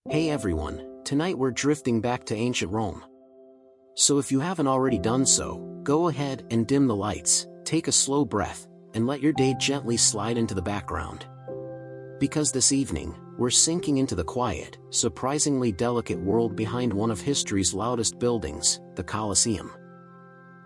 Hey everyone, tonight we're drifting back to ancient Rome. So if you haven't already done so, go ahead and dim the lights, take a slow breath, and let your day gently slide into the background. Because this evening, we're sinking into the quiet, surprisingly delicate world behind one of history's loudest buildings, the Colosseum.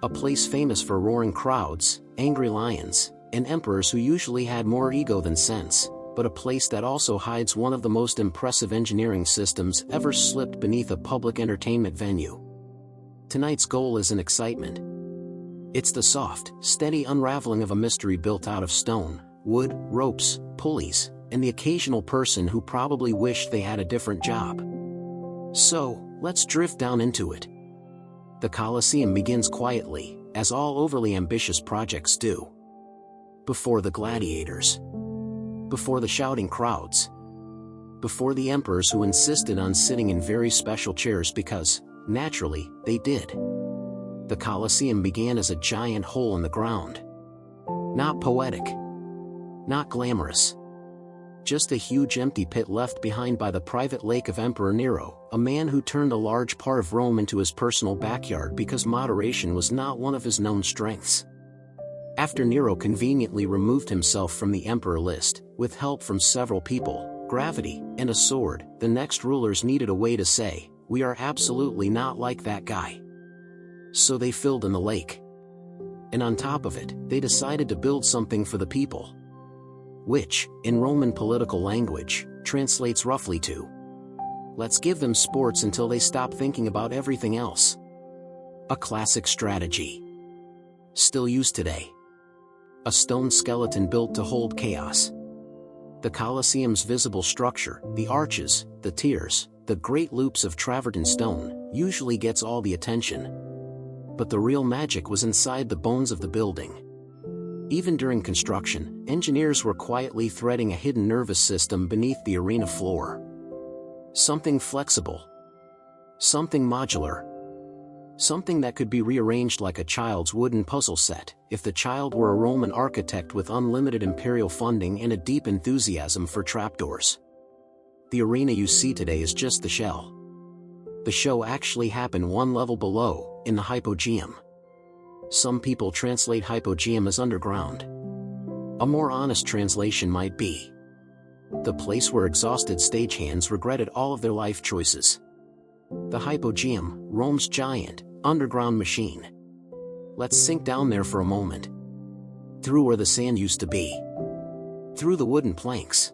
A place famous for roaring crowds, angry lions, and emperors who usually had more ego than sense, but a place that also hides one of the most impressive engineering systems ever slipped beneath a public entertainment venue. Tonight's goal isn't excitement. It's the soft, steady unraveling of a mystery built out of stone, wood, ropes, pulleys, and the occasional person who probably wished they had a different job. So, let's drift down into it. The Colosseum begins quietly, as all overly ambitious projects do. Before the gladiators. Before the shouting crowds. Before the emperors who insisted on sitting in very special chairs because, naturally, they did. The Colosseum began as a giant hole in the ground. Not poetic. Not glamorous. Just a huge empty pit left behind by the private lake of Emperor Nero, a man who turned a large part of Rome into his personal backyard because moderation was not one of his known strengths. After Nero conveniently removed himself from the emperor list, with help from several people, gravity, and a sword, the next rulers needed a way to say, "We are absolutely not like that guy." So they filled in the lake. And on top of it, they decided to build something for the people. Which, in Roman political language, translates roughly to, "Let's give them sports until they stop thinking about everything else." A classic strategy. Still used today. A stone skeleton built to hold chaos. The Colosseum's visible structure, the arches, the tiers, the great loops of travertine stone, usually gets all the attention. But the real magic was inside the bones of the building. Even during construction, engineers were quietly threading a hidden nervous system beneath the arena floor. Something flexible. Something modular. Something that could be rearranged like a child's wooden puzzle set, if the child were a Roman architect with unlimited imperial funding and a deep enthusiasm for trapdoors. The arena you see today is just the shell. The show actually happened one level below, in the hypogeum. Some people translate hypogeum as underground. A more honest translation might be the place where exhausted stagehands regretted all of their life choices. The hypogeum, Rome's giant, underground machine. Let's sink down there for a moment. Through where the sand used to be. Through the wooden planks.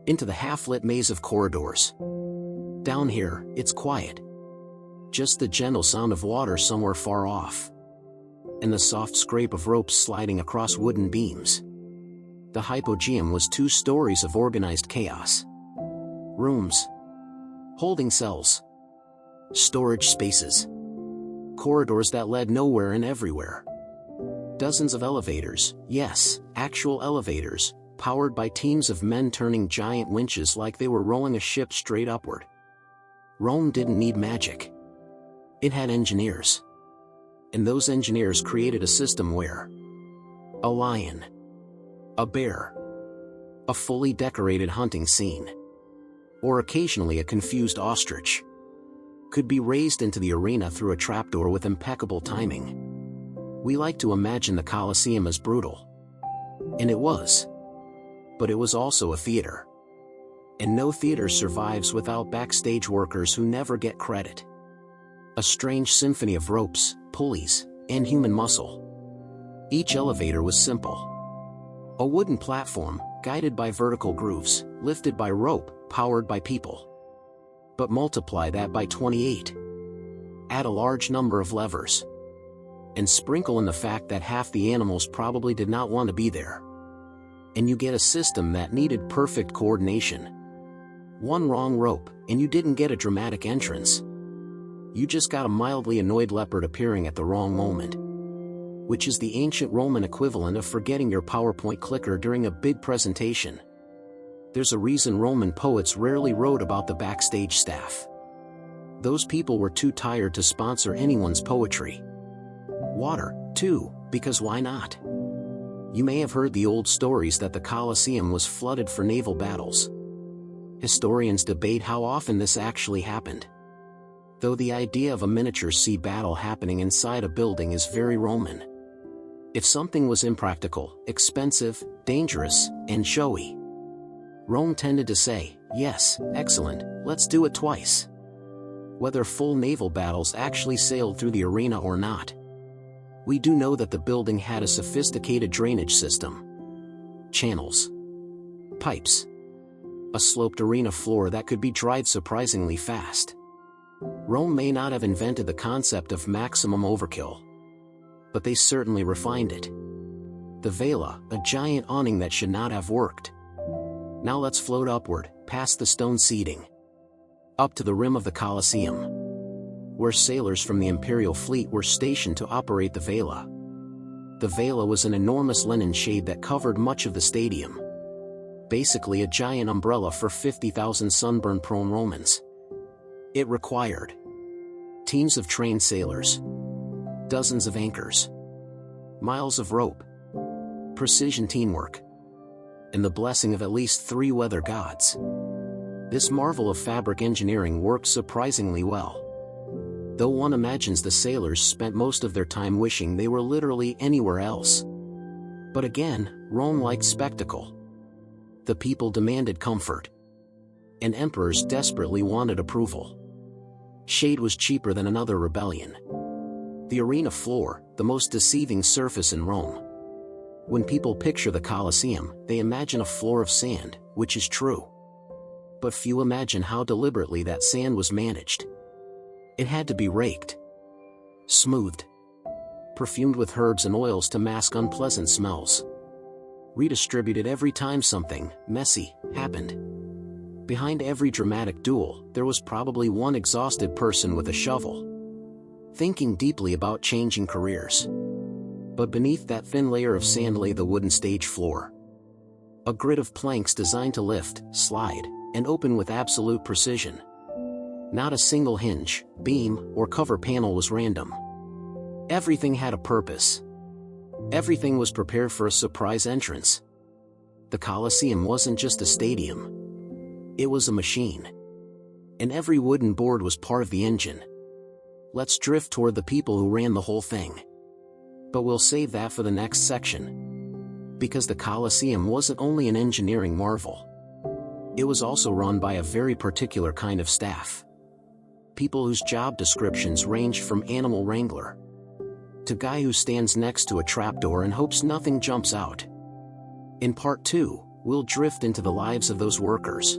Into the half-lit maze of corridors. Down here, it's quiet. Just the gentle sound of water somewhere far off. And the soft scrape of ropes sliding across wooden beams. The hypogeum was 2 stories of organized chaos. Rooms. Holding cells. Storage spaces. Corridors that led nowhere and everywhere. Dozens of elevators, yes, actual elevators, powered by teams of men turning giant winches like they were rolling a ship straight upward. Rome didn't need magic. It had engineers. And those engineers created a system where a lion, a bear, a fully decorated hunting scene, or occasionally a confused ostrich, could be raised into the arena through a trapdoor with impeccable timing. We like to imagine the Colosseum as brutal. And it was. But it was also a theater. And no theater survives without backstage workers who never get credit. A strange symphony of ropes, pulleys, and human muscle. Each elevator was simple. A wooden platform, guided by vertical grooves, lifted by rope, powered by people. But multiply that by 28. Add a large number of levers. And sprinkle in the fact that half the animals probably did not want to be there. And you get a system that needed perfect coordination. One wrong rope, and you didn't get a dramatic entrance. You just got a mildly annoyed leopard appearing at the wrong moment. Which is the ancient Roman equivalent of forgetting your PowerPoint clicker during a big presentation. There's a reason Roman poets rarely wrote about the backstage staff. Those people were too tired to sponsor anyone's poetry. Water, too, because why not? You may have heard the old stories that the Colosseum was flooded for naval battles. Historians debate how often this actually happened, though the idea of a miniature sea battle happening inside a building is very Roman. If something was impractical, expensive, dangerous, and showy, Rome tended to say, "Yes, excellent, let's do it twice." Whether full naval battles actually sailed through the arena or not, we do know that the building had a sophisticated drainage system. Channels, pipes, a sloped arena floor that could be dried surprisingly fast. Rome may not have invented the concept of maximum overkill, but they certainly refined it. The vela, a giant awning that should not have worked. Now let's float upward, past the stone seating, up to the rim of the Colosseum, where sailors from the imperial fleet were stationed to operate the vela. The vela was an enormous linen shade that covered much of the stadium. Basically a giant umbrella for 50,000 sunburn-prone Romans. It required teams of trained sailors, dozens of anchors, miles of rope, precision teamwork, and the blessing of at least 3 weather gods. This marvel of fabric engineering worked surprisingly well, though one imagines the sailors spent most of their time wishing they were literally anywhere else. But again, Rome liked spectacle. The people demanded comfort, and emperors desperately wanted approval. Shade was cheaper than another rebellion. The arena floor, the most deceiving surface in Rome. When people picture the Colosseum, they imagine a floor of sand, which is true. But few imagine how deliberately that sand was managed. It had to be raked, smoothed, perfumed with herbs and oils to mask unpleasant smells, redistributed every time something messy happened. Behind every dramatic duel, there was probably one exhausted person with a shovel, thinking deeply about changing careers. But beneath that thin layer of sand lay the wooden stage floor. A grid of planks designed to lift, slide, and open with absolute precision. Not a single hinge, beam, or cover panel was random. Everything had a purpose. Everything was prepared for a surprise entrance. The Colosseum wasn't just a stadium. It was a machine. And every wooden board was part of the engine. Let's drift toward the people who ran the whole thing. But we'll save that for the next section. Because the Colosseum wasn't only an engineering marvel. It was also run by a very particular kind of staff. People whose job descriptions ranged from animal wrangler to guy who stands next to a trapdoor and hopes nothing jumps out. In part 2, we'll drift into the lives of those workers,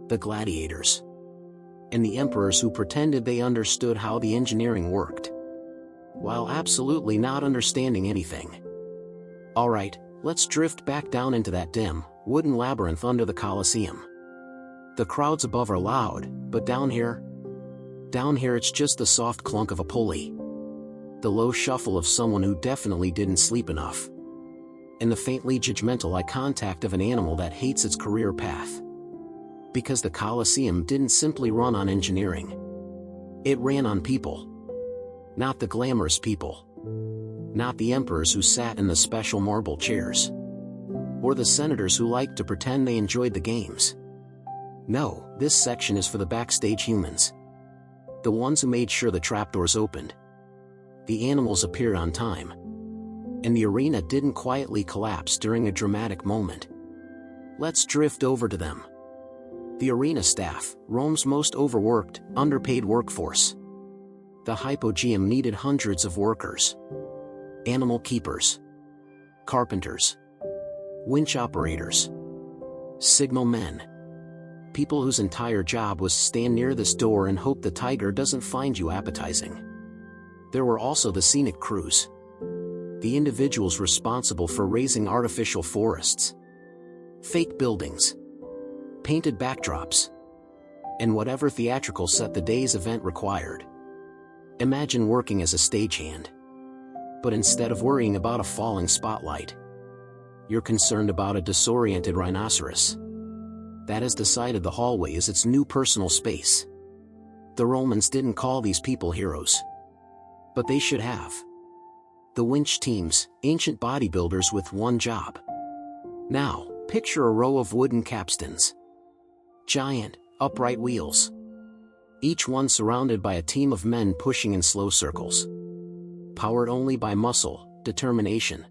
the gladiators, and the emperors who pretended they understood how the engineering worked, while absolutely not understanding anything. Alright, let's drift back down into that dim, wooden labyrinth under the Colosseum. The crowds above are loud, but down here it's just the soft clunk of a pulley, the low shuffle of someone who definitely didn't sleep enough, and the faintly judgmental eye contact of an animal that hates its career path. Because the Colosseum didn't simply run on engineering. It ran on people. Not the glamorous people. Not the emperors who sat in the special marble chairs. Or the senators who liked to pretend they enjoyed the games. No, this section is for the backstage humans. The ones who made sure the trapdoors opened. The animals appeared on time. And the arena didn't quietly collapse during a dramatic moment. Let's drift over to them. The arena staff, Rome's most overworked, underpaid workforce. The hypogeum needed hundreds of workers. Animal keepers. Carpenters. Winch operators. Signal men. People whose entire job was stand near this door and hope the tiger doesn't find you appetizing. There were also the scenic crews. The individuals responsible for raising artificial forests, fake buildings, painted backdrops, and whatever theatrical set the day's event required. Imagine working as a stagehand. But instead of worrying about a falling spotlight, you're concerned about a disoriented rhinoceros that has decided the hallway is its new personal space. The Romans didn't call these people heroes, but they should have. The winch teams, ancient bodybuilders with one job. Now, picture a row of wooden capstans. Giant, upright wheels. Each one surrounded by a team of men pushing in slow circles. Powered only by muscle, determination,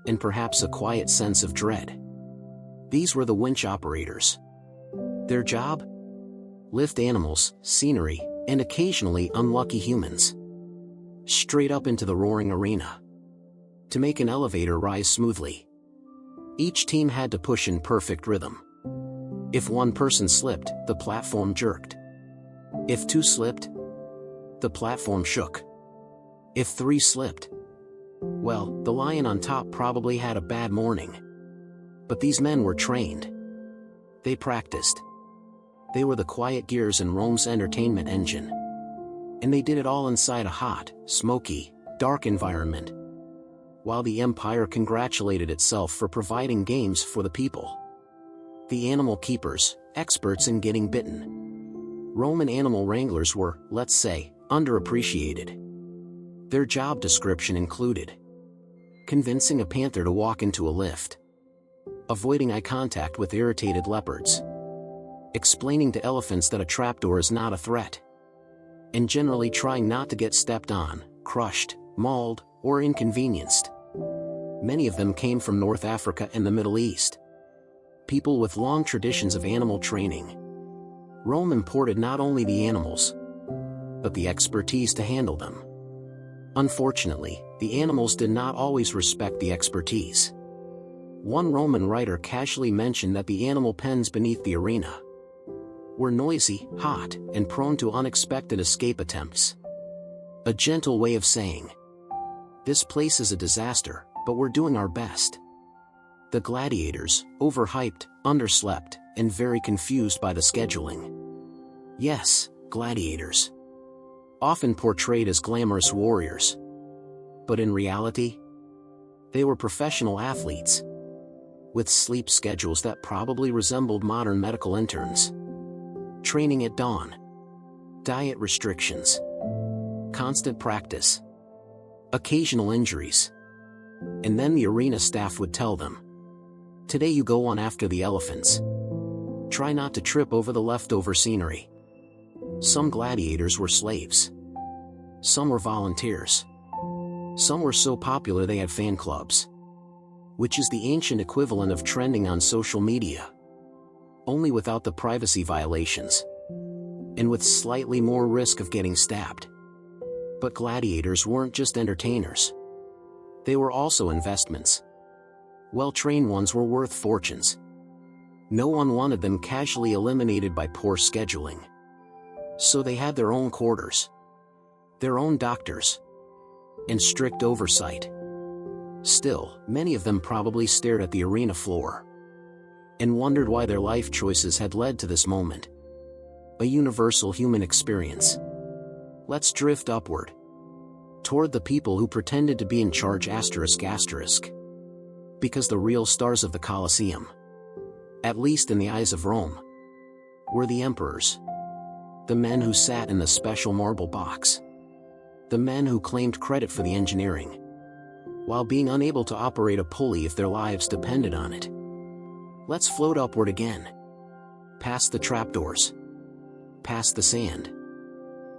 and perhaps a quiet sense of dread. These were the winch operators. Their job? Lift animals, scenery, and occasionally unlucky humans straight up into the roaring arena. To make an elevator rise smoothly, each team had to push in perfect rhythm. If one person slipped, the platform jerked. If two slipped, the platform shook. If three slipped, well, the lion on top probably had a bad morning. But these men were trained. They practiced. They were the quiet gears in Rome's entertainment engine. And they did it all inside a hot, smoky, dark environment, while the empire congratulated itself for providing games for the people. The animal keepers, experts in getting bitten. Roman animal wranglers were, let's say, underappreciated. Their job description included convincing a panther to walk into a lift, avoiding eye contact with irritated leopards, explaining to elephants that a trapdoor is not a threat, and generally trying not to get stepped on, crushed, mauled, or inconvenienced. Many of them came from North Africa and the Middle East. People with long traditions of animal training. Rome imported not only the animals, but the expertise to handle them. Unfortunately, the animals did not always respect the expertise. One Roman writer casually mentioned that the animal pens beneath the arena were noisy, hot, and prone to unexpected escape attempts. A gentle way of saying, this place is a disaster, but we're doing our best. The gladiators, overhyped, underslept, and very confused by the scheduling. Yes, gladiators. Often portrayed as glamorous warriors. But in reality, they were professional athletes, with sleep schedules that probably resembled modern medical interns. Training at dawn. Diet restrictions. Constant practice. Occasional injuries. And then the arena staff would tell them, today you go on after the elephants. Try not to trip over the leftover scenery. Some gladiators were slaves. Some were volunteers. Some were so popular they had fan clubs, which is the ancient equivalent of trending on social media, only without the privacy violations, and with slightly more risk of getting stabbed. But gladiators weren't just entertainers. They were also investments. Well-trained ones were worth fortunes. No one wanted them casually eliminated by poor scheduling. So they had their own quarters, their own doctors, and strict oversight. Still, many of them probably stared at the arena floor and wondered why their life choices had led to this moment. A universal human experience. Let's drift upward, toward the people who pretended to be in charge ***. Because the real stars of the Colosseum, at least in the eyes of Rome, were the emperors. The men who sat in the special marble box. The men who claimed credit for the engineering, while being unable to operate a pulley if their lives depended on it. Let's float upward again. Past the trapdoors. Past the sand.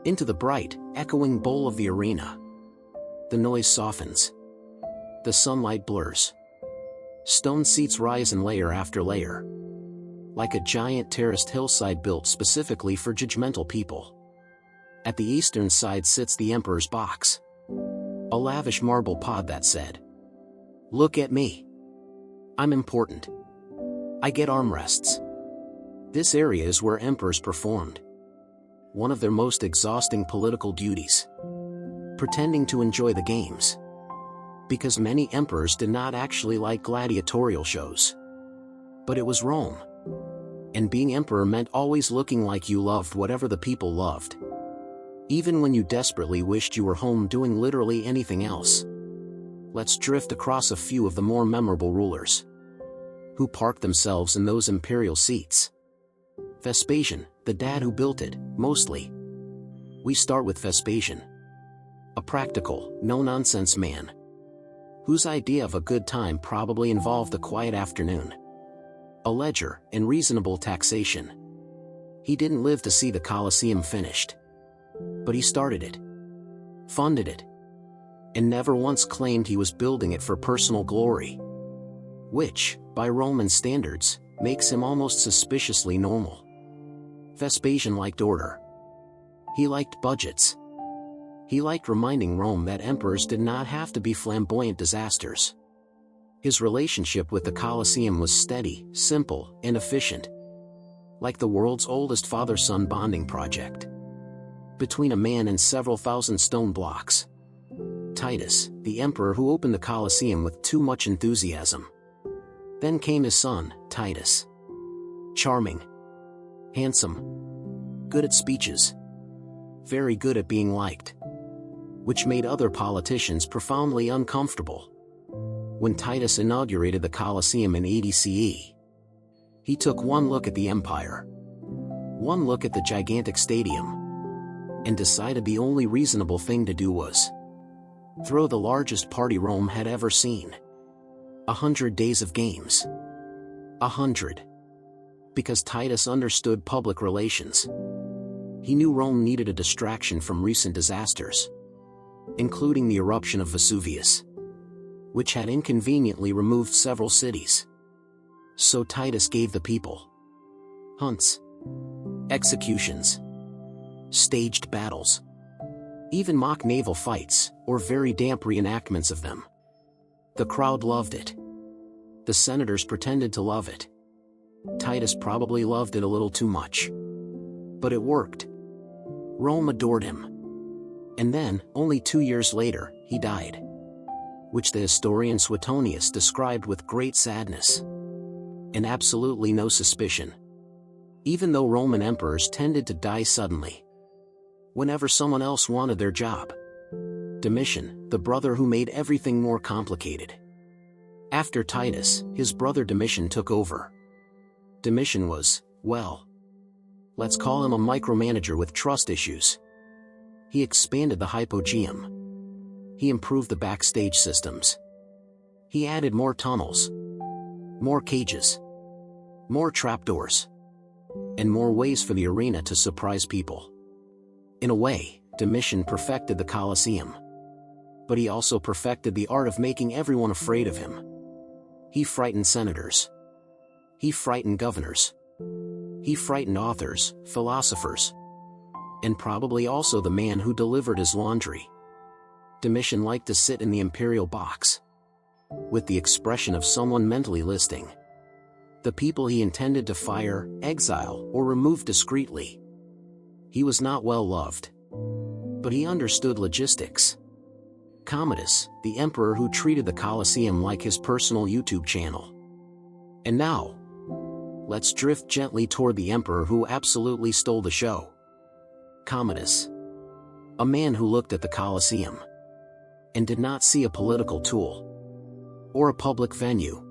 Into the bright, echoing bowl of the arena. The noise softens. The sunlight blurs. Stone seats rise in layer after layer, like a giant terraced hillside built specifically for judgmental people. At the eastern side sits the emperor's box. A lavish marble pod that said, "Look at me. I'm important. I get armrests." This area is where emperors performed one of their most exhausting political duties, pretending to enjoy the games. Because many emperors did not actually like gladiatorial shows. But it was Rome. And being emperor meant always looking like you loved whatever the people loved, even when you desperately wished you were home doing literally anything else. Let's drift across a few of the more memorable rulers who parked themselves in those imperial seats. Vespasian, the dad who built it, mostly. We start with Vespasian, a practical, no-nonsense man, whose idea of a good time probably involved a quiet afternoon, a ledger, and reasonable taxation. He didn't live to see the Colosseum finished. But he started it, funded it, and never once claimed he was building it for personal glory. Which, by Roman standards, makes him almost suspiciously normal. Vespasian liked order. He liked budgets. He liked reminding Rome that emperors did not have to be flamboyant disasters. His relationship with the Colosseum was steady, simple, and efficient. Like the world's oldest father-son bonding project. Between a man and several thousand stone blocks. Titus, the emperor who opened the Colosseum with too much enthusiasm. Then came his son, Titus. Charming. Handsome. Good at speeches. Very good at being liked. Which made other politicians profoundly uncomfortable. When Titus inaugurated the Colosseum in 80 CE, he took one look at the empire, one look at the gigantic stadium, and decided the only reasonable thing to do was throw the largest party Rome had ever seen. 100 days of games. 100. Because Titus understood public relations. He knew Rome needed a distraction from recent disasters, including the eruption of Vesuvius, which had inconveniently removed several cities. So Titus gave the people hunts, executions, staged battles, even mock naval fights, or very damp reenactments of them. The crowd loved it. The senators pretended to love it. Titus probably loved it a little too much. But it worked. Rome adored him. And then, only 2 years later, he died. Which the historian Suetonius described with great sadness. And absolutely no suspicion. Even though Roman emperors tended to die suddenly. Whenever someone else wanted their job. Domitian, the brother who made everything more complicated. After Titus, his brother Domitian took over. Domitian was, well, let's call him a micromanager with trust issues. He expanded the hypogeum. He improved the backstage systems. He added more tunnels, more cages, more trapdoors, and more ways for the arena to surprise people. In a way, Domitian perfected the Colosseum. But he also perfected the art of making everyone afraid of him. He frightened senators. He frightened governors. He frightened authors, philosophers, and probably also the man who delivered his laundry. Domitian liked to sit in the imperial box, with the expression of someone mentally listing the people he intended to fire, exile, or remove discreetly. He was not well loved, but he understood logistics. Commodus, the emperor who treated the Colosseum like his personal YouTube channel. And now, let's drift gently toward the emperor who absolutely stole the show. Commodus. A man who looked at the Colosseum and did not see a political tool, or a public venue,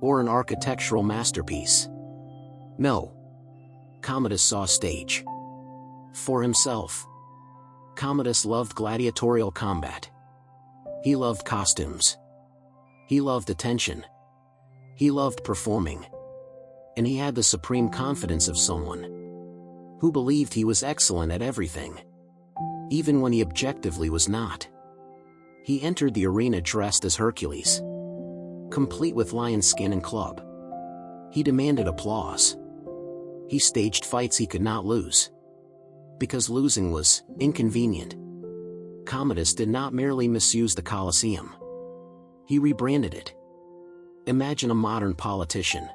or an architectural masterpiece. No. Commodus saw a stage. For himself. Commodus loved gladiatorial combat. He loved costumes. He loved attention. He loved performing. And he had the supreme confidence of someone who believed he was excellent at everything, even when he objectively was not. He entered the arena dressed as Hercules, complete with lion skin and club. He demanded applause. He staged fights he could not lose, because losing was inconvenient. Commodus did not merely misuse the Colosseum. He rebranded it. Imagine a modern politician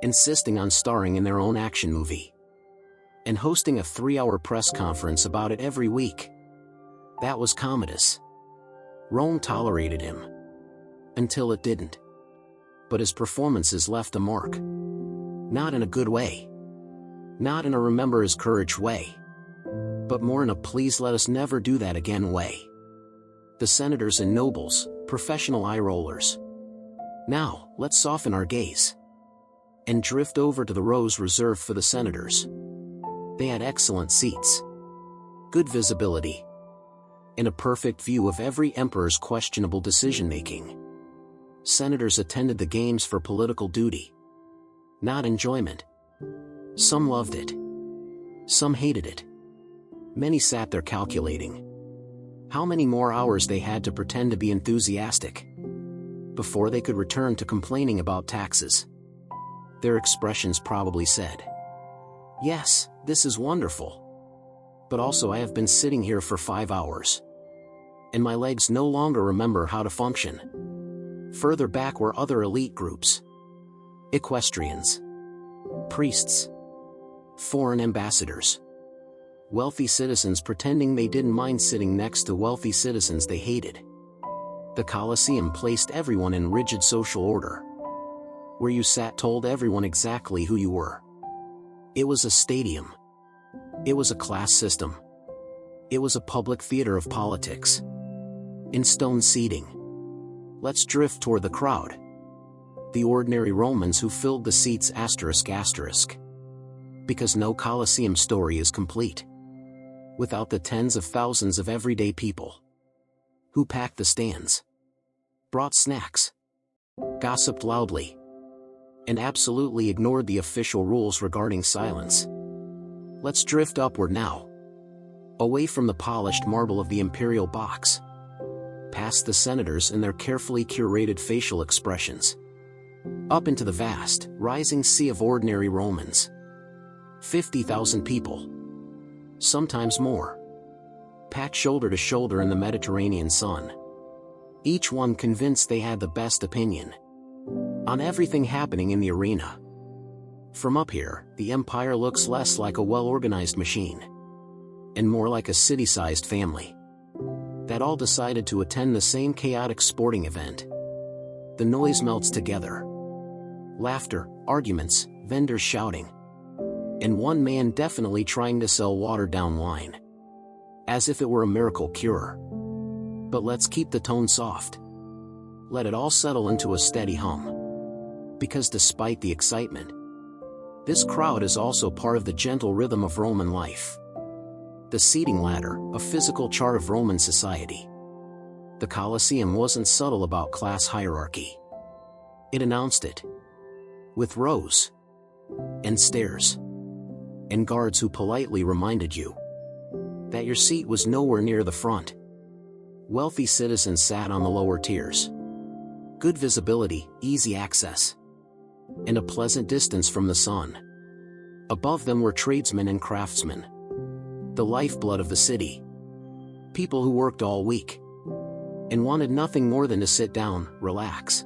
insisting on starring in their own action movie and hosting a 3-hour press conference about it every week. That was Commodus. Rome tolerated him until it didn't. But his performances left a mark. Not in a good way. Not in a remember his courage way. But more in a please let us never do that again way. The senators and nobles, professional eye rollers. Now, let's soften our gaze and drift over to the rows reserved for the senators. They had excellent seats, good visibility, and a perfect view of every emperor's questionable decision-making. Senators attended the games for political duty, not enjoyment. Some loved it. Some hated it. Many sat there calculating how many more hours they had to pretend to be enthusiastic before they could return to complaining about taxes. Their expressions probably said, "Yes, this is wonderful. But also I have been sitting here for 5 hours. And my legs no longer remember how to function." Further back were other elite groups. Equestrians, priests, foreign ambassadors, wealthy citizens pretending they didn't mind sitting next to wealthy citizens they hated. The Colosseum placed everyone in rigid social order. Where you sat told everyone exactly who you were. It was a stadium. It was a class system. It was a public theater of politics. In stone seating. Let's drift toward the crowd. The ordinary Romans who filled the seats ***. Because no Colosseum story is complete without the tens of thousands of everyday people who packed the stands, brought snacks, gossiped loudly, and absolutely ignored the official rules regarding silence. Let's drift upward now, away from the polished marble of the imperial box, past the senators and their carefully curated facial expressions, up into the vast, rising sea of ordinary Romans. 50,000 people, sometimes more, packed shoulder to shoulder in the Mediterranean sun. Each one convinced they had the best opinion on everything happening in the arena. From up here, the empire looks less like a well-organized machine, and more like a city-sized family that all decided to attend the same chaotic sporting event. The noise melts together. Laughter, arguments, vendors shouting, and one man definitely trying to sell watered-down wine, as if it were a miracle cure. But let's keep the tone soft. Let it all settle into a steady hum. Because despite the excitement, this crowd is also part of the gentle rhythm of Roman life. The seating ladder, a physical chart of Roman society. The Colosseum wasn't subtle about class hierarchy. It announced it. With rows, and stairs, and guards who politely reminded you that your seat was nowhere near the front. Wealthy citizens sat on the lower tiers. Good visibility, easy access, and a pleasant distance from the sun. Above them were tradesmen and craftsmen, the lifeblood of the city. People who worked all week and wanted nothing more than to sit down, relax,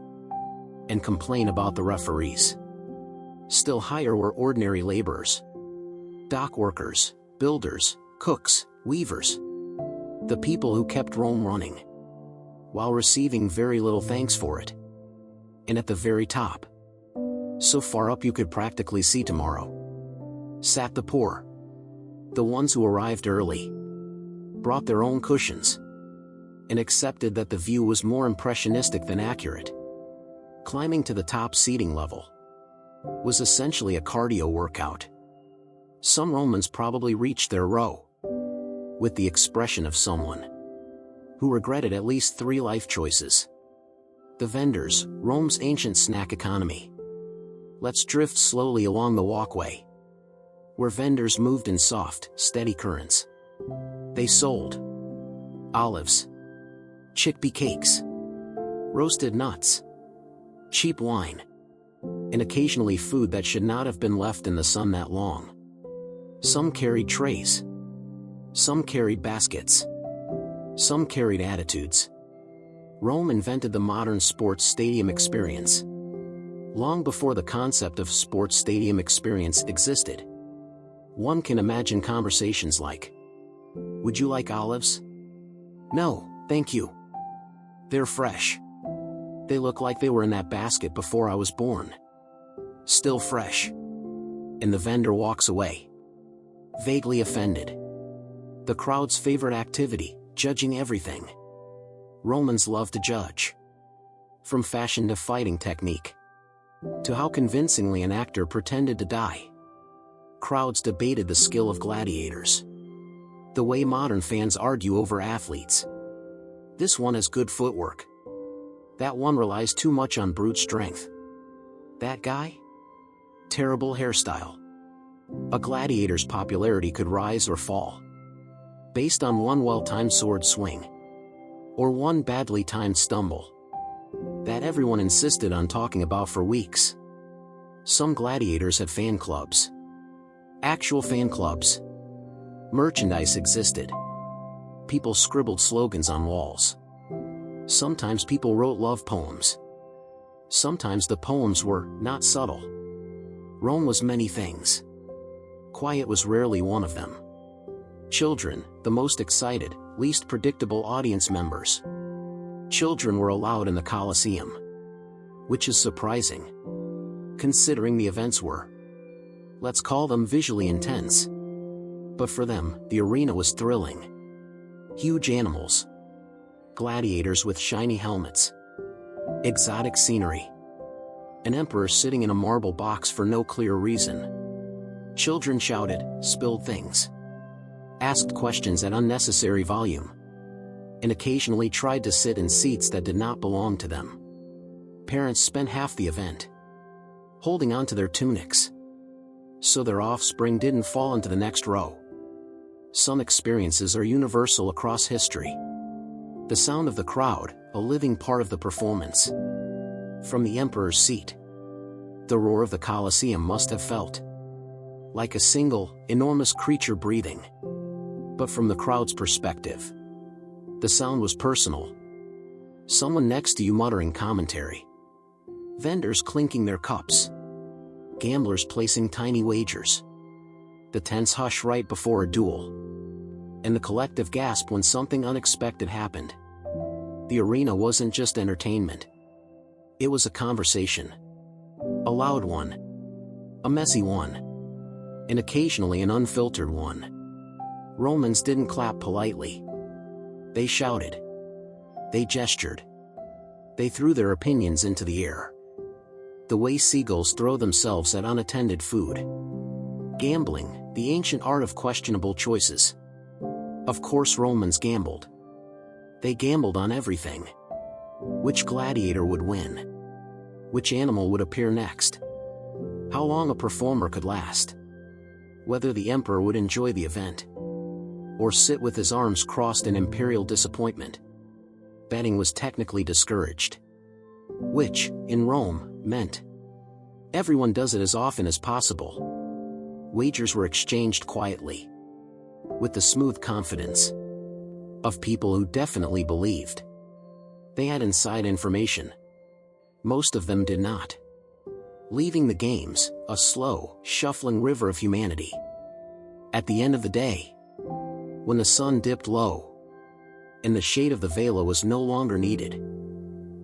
and complain about the referees. Still higher were ordinary laborers, dock workers, builders, cooks, weavers, the people who kept Rome running, while receiving very little thanks for it. And at the very top, so far up you could practically see tomorrow, sat the poor, the ones who arrived early, brought their own cushions, and accepted that the view was more impressionistic than accurate. Climbing to the top seating level was essentially a cardio workout. Some Romans probably reached their row with the expression of someone who regretted at least 3 life choices. The vendors, Rome's ancient snack economy. Let's drift slowly along the walkway, where vendors moved in soft, steady currents. They sold olives, chickpea cakes, roasted nuts, cheap wine, and occasionally food that should not have been left in the sun that long. Some carried trays. Some carried baskets. Some carried attitudes. Rome invented the modern sports stadium experience long before the concept of sports stadium experience existed. One can imagine conversations like, "Would you like olives?" "No, thank you. They're fresh. They look like they were in that basket before I was born. Still fresh." And the vendor walks away, vaguely offended. The crowd's favorite activity, judging everything. Romans love to judge. From fashion to fighting technique, to how convincingly an actor pretended to die. Crowds debated the skill of gladiators, the way modern fans argue over athletes. This one has good footwork. That one relies too much on brute strength. That guy? Terrible hairstyle. A gladiator's popularity could rise or fall based on one well-timed sword swing or one badly timed stumble that everyone insisted on talking about for weeks. Some gladiators had fan clubs. Actual fan clubs. Merchandise existed. People scribbled slogans on walls. Sometimes people wrote love poems. Sometimes the poems were not subtle. Rome was many things. Quiet was rarely one of them. Children, the most excited, least predictable audience members. Children were allowed in the Colosseum. Which is surprising, considering the events were, let's call them visually intense. But for them, the arena was thrilling. Huge animals. Gladiators with shiny helmets. Exotic scenery. An emperor sitting in a marble box for no clear reason. Children shouted, spilled things. Asked questions at unnecessary volume. And occasionally tried to sit in seats that did not belong to them. Parents spent half the event holding on to their tunics so their offspring didn't fall into the next row. Some experiences are universal across history. The sound of the crowd, a living part of the performance. From the emperor's seat, the roar of the Colosseum must have felt like a single, enormous creature breathing. But from the crowd's perspective, the sound was personal. Someone next to you muttering commentary. Vendors clinking their cups. Gamblers placing tiny wagers. The tense hush right before a duel. And the collective gasp when something unexpected happened. The arena wasn't just entertainment. It was a conversation. A loud one. A messy one. And occasionally an unfiltered one. Romans didn't clap politely. They shouted. They gestured. They threw their opinions into the air. The way seagulls throw themselves at unattended food. Gambling, the ancient art of questionable choices. Of course Romans gambled. They gambled on everything. Which gladiator would win? Which animal would appear next? How long a performer could last? Whether the emperor would enjoy the event or sit with his arms crossed in imperial disappointment. Betting was technically discouraged. Which, in Rome, meant everyone does it as often as possible. Wagers were exchanged quietly, with the smooth confidence of people who definitely believed they had inside information. Most of them did not. Leaving the games, a slow, shuffling river of humanity. At the end of the day, when the sun dipped low, and the shade of the vela was no longer needed,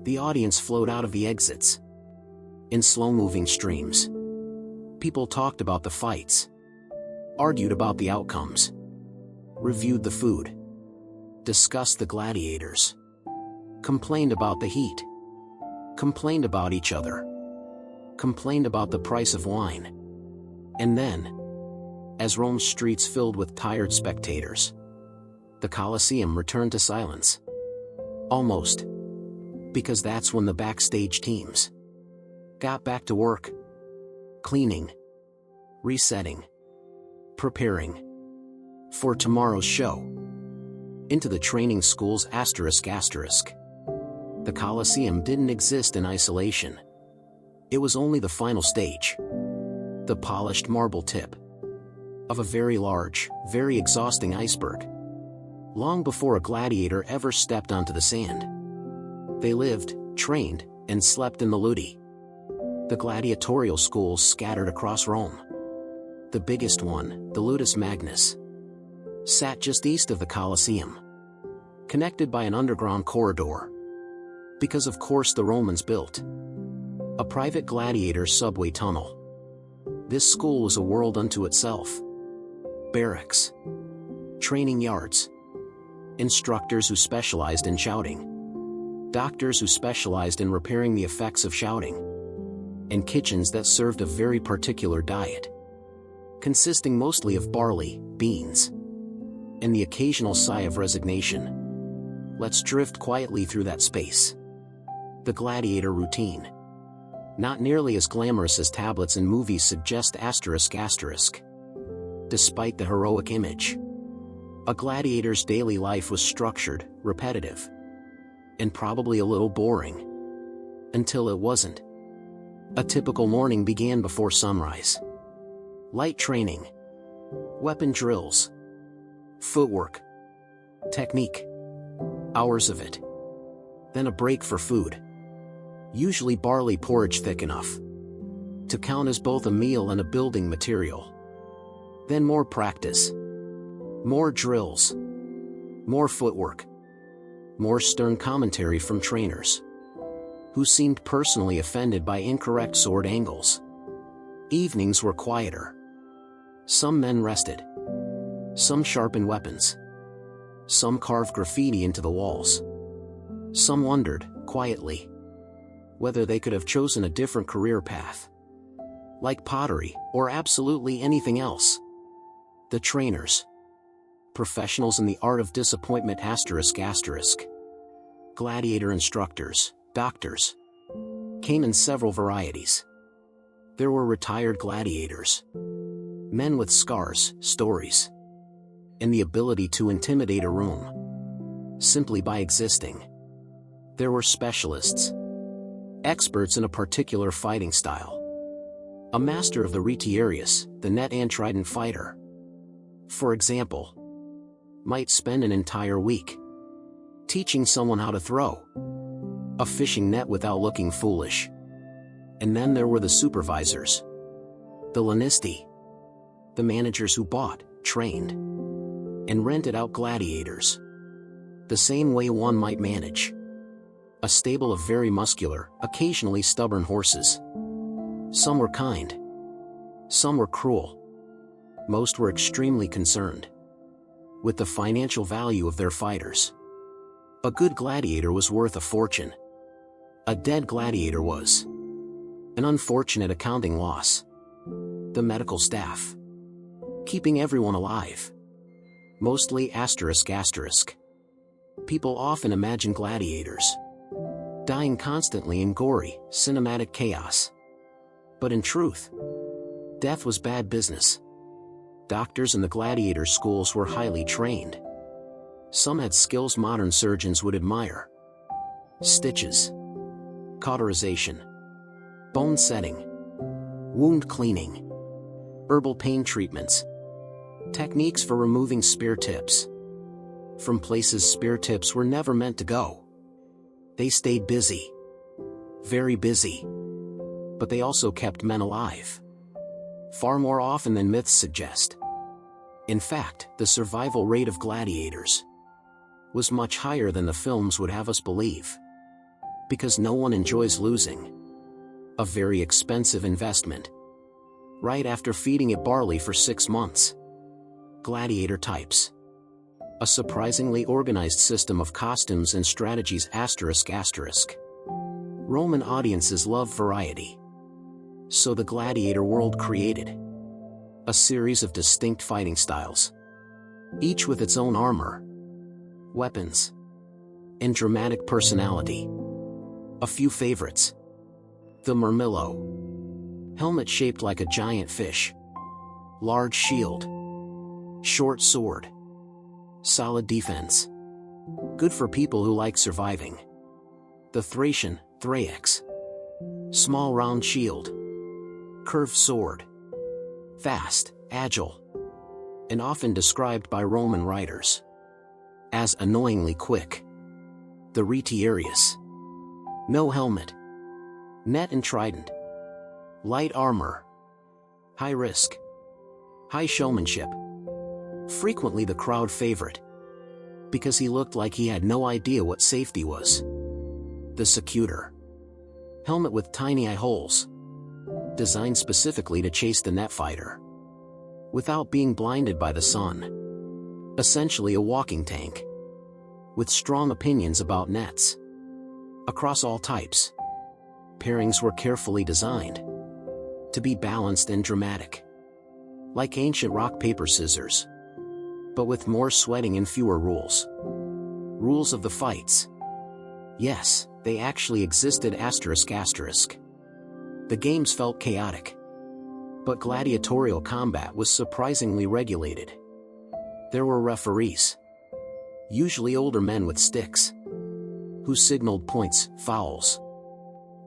the audience flowed out of the exits. In slow-moving streams. People talked about the fights, argued about the outcomes, reviewed the food, discussed the gladiators, complained about the heat, complained about each other, complained about the price of wine. And then, as Rome's streets filled with tired spectators, the Colosseum returned to silence. Almost. Because that's when the backstage teams got back to work. Cleaning. Resetting. Preparing for tomorrow's show. Into the training schools ***. The Colosseum didn't exist in isolation. It was only the final stage. The polished marble tip of a very large, very exhausting iceberg. Long before a gladiator ever stepped onto the sand, they lived, trained, and slept in the ludi. The gladiatorial schools scattered across Rome. The biggest one, the Ludus Magnus, sat just east of the Colosseum, connected by an underground corridor. Because of course the Romans built a private gladiator subway tunnel. This school was a world unto itself. Barracks. Training yards. Instructors who specialized in shouting. Doctors who specialized in repairing the effects of shouting. And kitchens that served a very particular diet, consisting mostly of barley, beans, and the occasional sigh of resignation. Let's drift quietly through that space. The gladiator routine. Not nearly as glamorous as tablets and movies suggest ***. despite the heroic image. A gladiator's daily life was structured, repetitive, and probably a little boring. Until it wasn't. A typical morning began before sunrise. Light training, weapon drills, footwork, technique, hours of it. Then a break for food. Usually barley porridge thick enough to count as both a meal and a building material. Then more practice, more drills, more footwork, more stern commentary from trainers who seemed personally offended by incorrect sword angles. Evenings were quieter. Some men rested. Some sharpened weapons. Some carved graffiti into the walls. Some wondered, quietly, whether they could have chosen a different career path, like pottery or absolutely anything else. The trainers, professionals in the art of disappointment ***. Gladiator instructors, doctors, came in several varieties. There were retired gladiators, men with scars, stories, and the ability to intimidate a room simply by existing. There were specialists, experts in a particular fighting style. A master of the retiarius, the net and trident fighter, for example, might spend an entire week teaching someone how to throw a fishing net without looking foolish. And then there were the supervisors, the lanisti, the managers who bought, trained, and rented out gladiators, the same way one might manage a stable of very muscular, occasionally stubborn horses. Some were kind. Some were cruel. Most were extremely concerned with the financial value of their fighters. A good gladiator was worth a fortune. A dead gladiator was an unfortunate accounting loss. The medical staff, keeping everyone alive. Mostly ***. People often imagine gladiators dying constantly in gory, cinematic chaos. But in truth, death was bad business. Doctors in the gladiator schools were highly trained. Some had skills modern surgeons would admire. Stitches, cauterization, bone setting, wound cleaning, herbal pain treatments, techniques for removing spear tips from places spear tips were never meant to go. They stayed busy, very busy, but they also kept men alive, far more often than myths suggest. In fact, the survival rate of gladiators was much higher than the films would have us believe, because no one enjoys losing a very expensive investment right after feeding it barley for 6 months. Gladiator types. A surprisingly organized system of costumes and strategies ***. Roman audiences love variety. So the gladiator world created a series of distinct fighting styles, each with its own armor, weapons, and dramatic personality. A few favorites. The murmillo, helmet shaped like a giant fish, large shield, short sword, solid defense, good for people who like surviving. The Thracian, Thraex, small round shield, curved sword, fast, agile, and often described by Roman writers as annoyingly quick. The retiarius, no helmet, net and trident, light armor, high risk, high showmanship, frequently the crowd favorite, because he looked like he had no idea what safety was. The secutor, helmet with tiny eye holes, designed specifically to chase the net fighter without being blinded by the sun. Essentially a walking tank, with strong opinions about nets. Across all types, pairings were carefully designed to be balanced and dramatic, like ancient rock paper scissors, but with more sweating and fewer rules. Rules of the fights. Yes, they actually existed ***. The games felt chaotic. But gladiatorial combat was surprisingly regulated. There were referees, usually older men with sticks, who signaled points, fouls,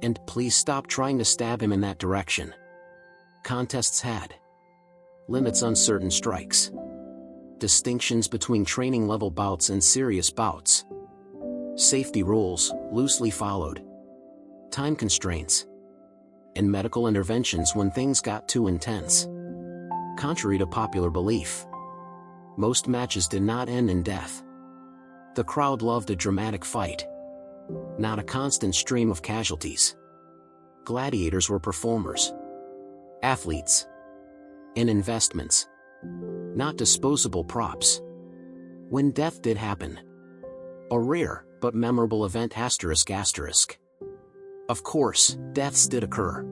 and "please stop trying to stab him in that direction." Contests had limits on certain strikes, distinctions between training-level bouts and serious bouts, safety rules, loosely followed, time constraints, and medical interventions when things got too intense. Contrary to popular belief, most matches did not end in death. The crowd loved a dramatic fight, not a constant stream of casualties. Gladiators were performers, athletes, and investments, not disposable props. When death did happen, a rare but memorable event ***. Of course, deaths did occur.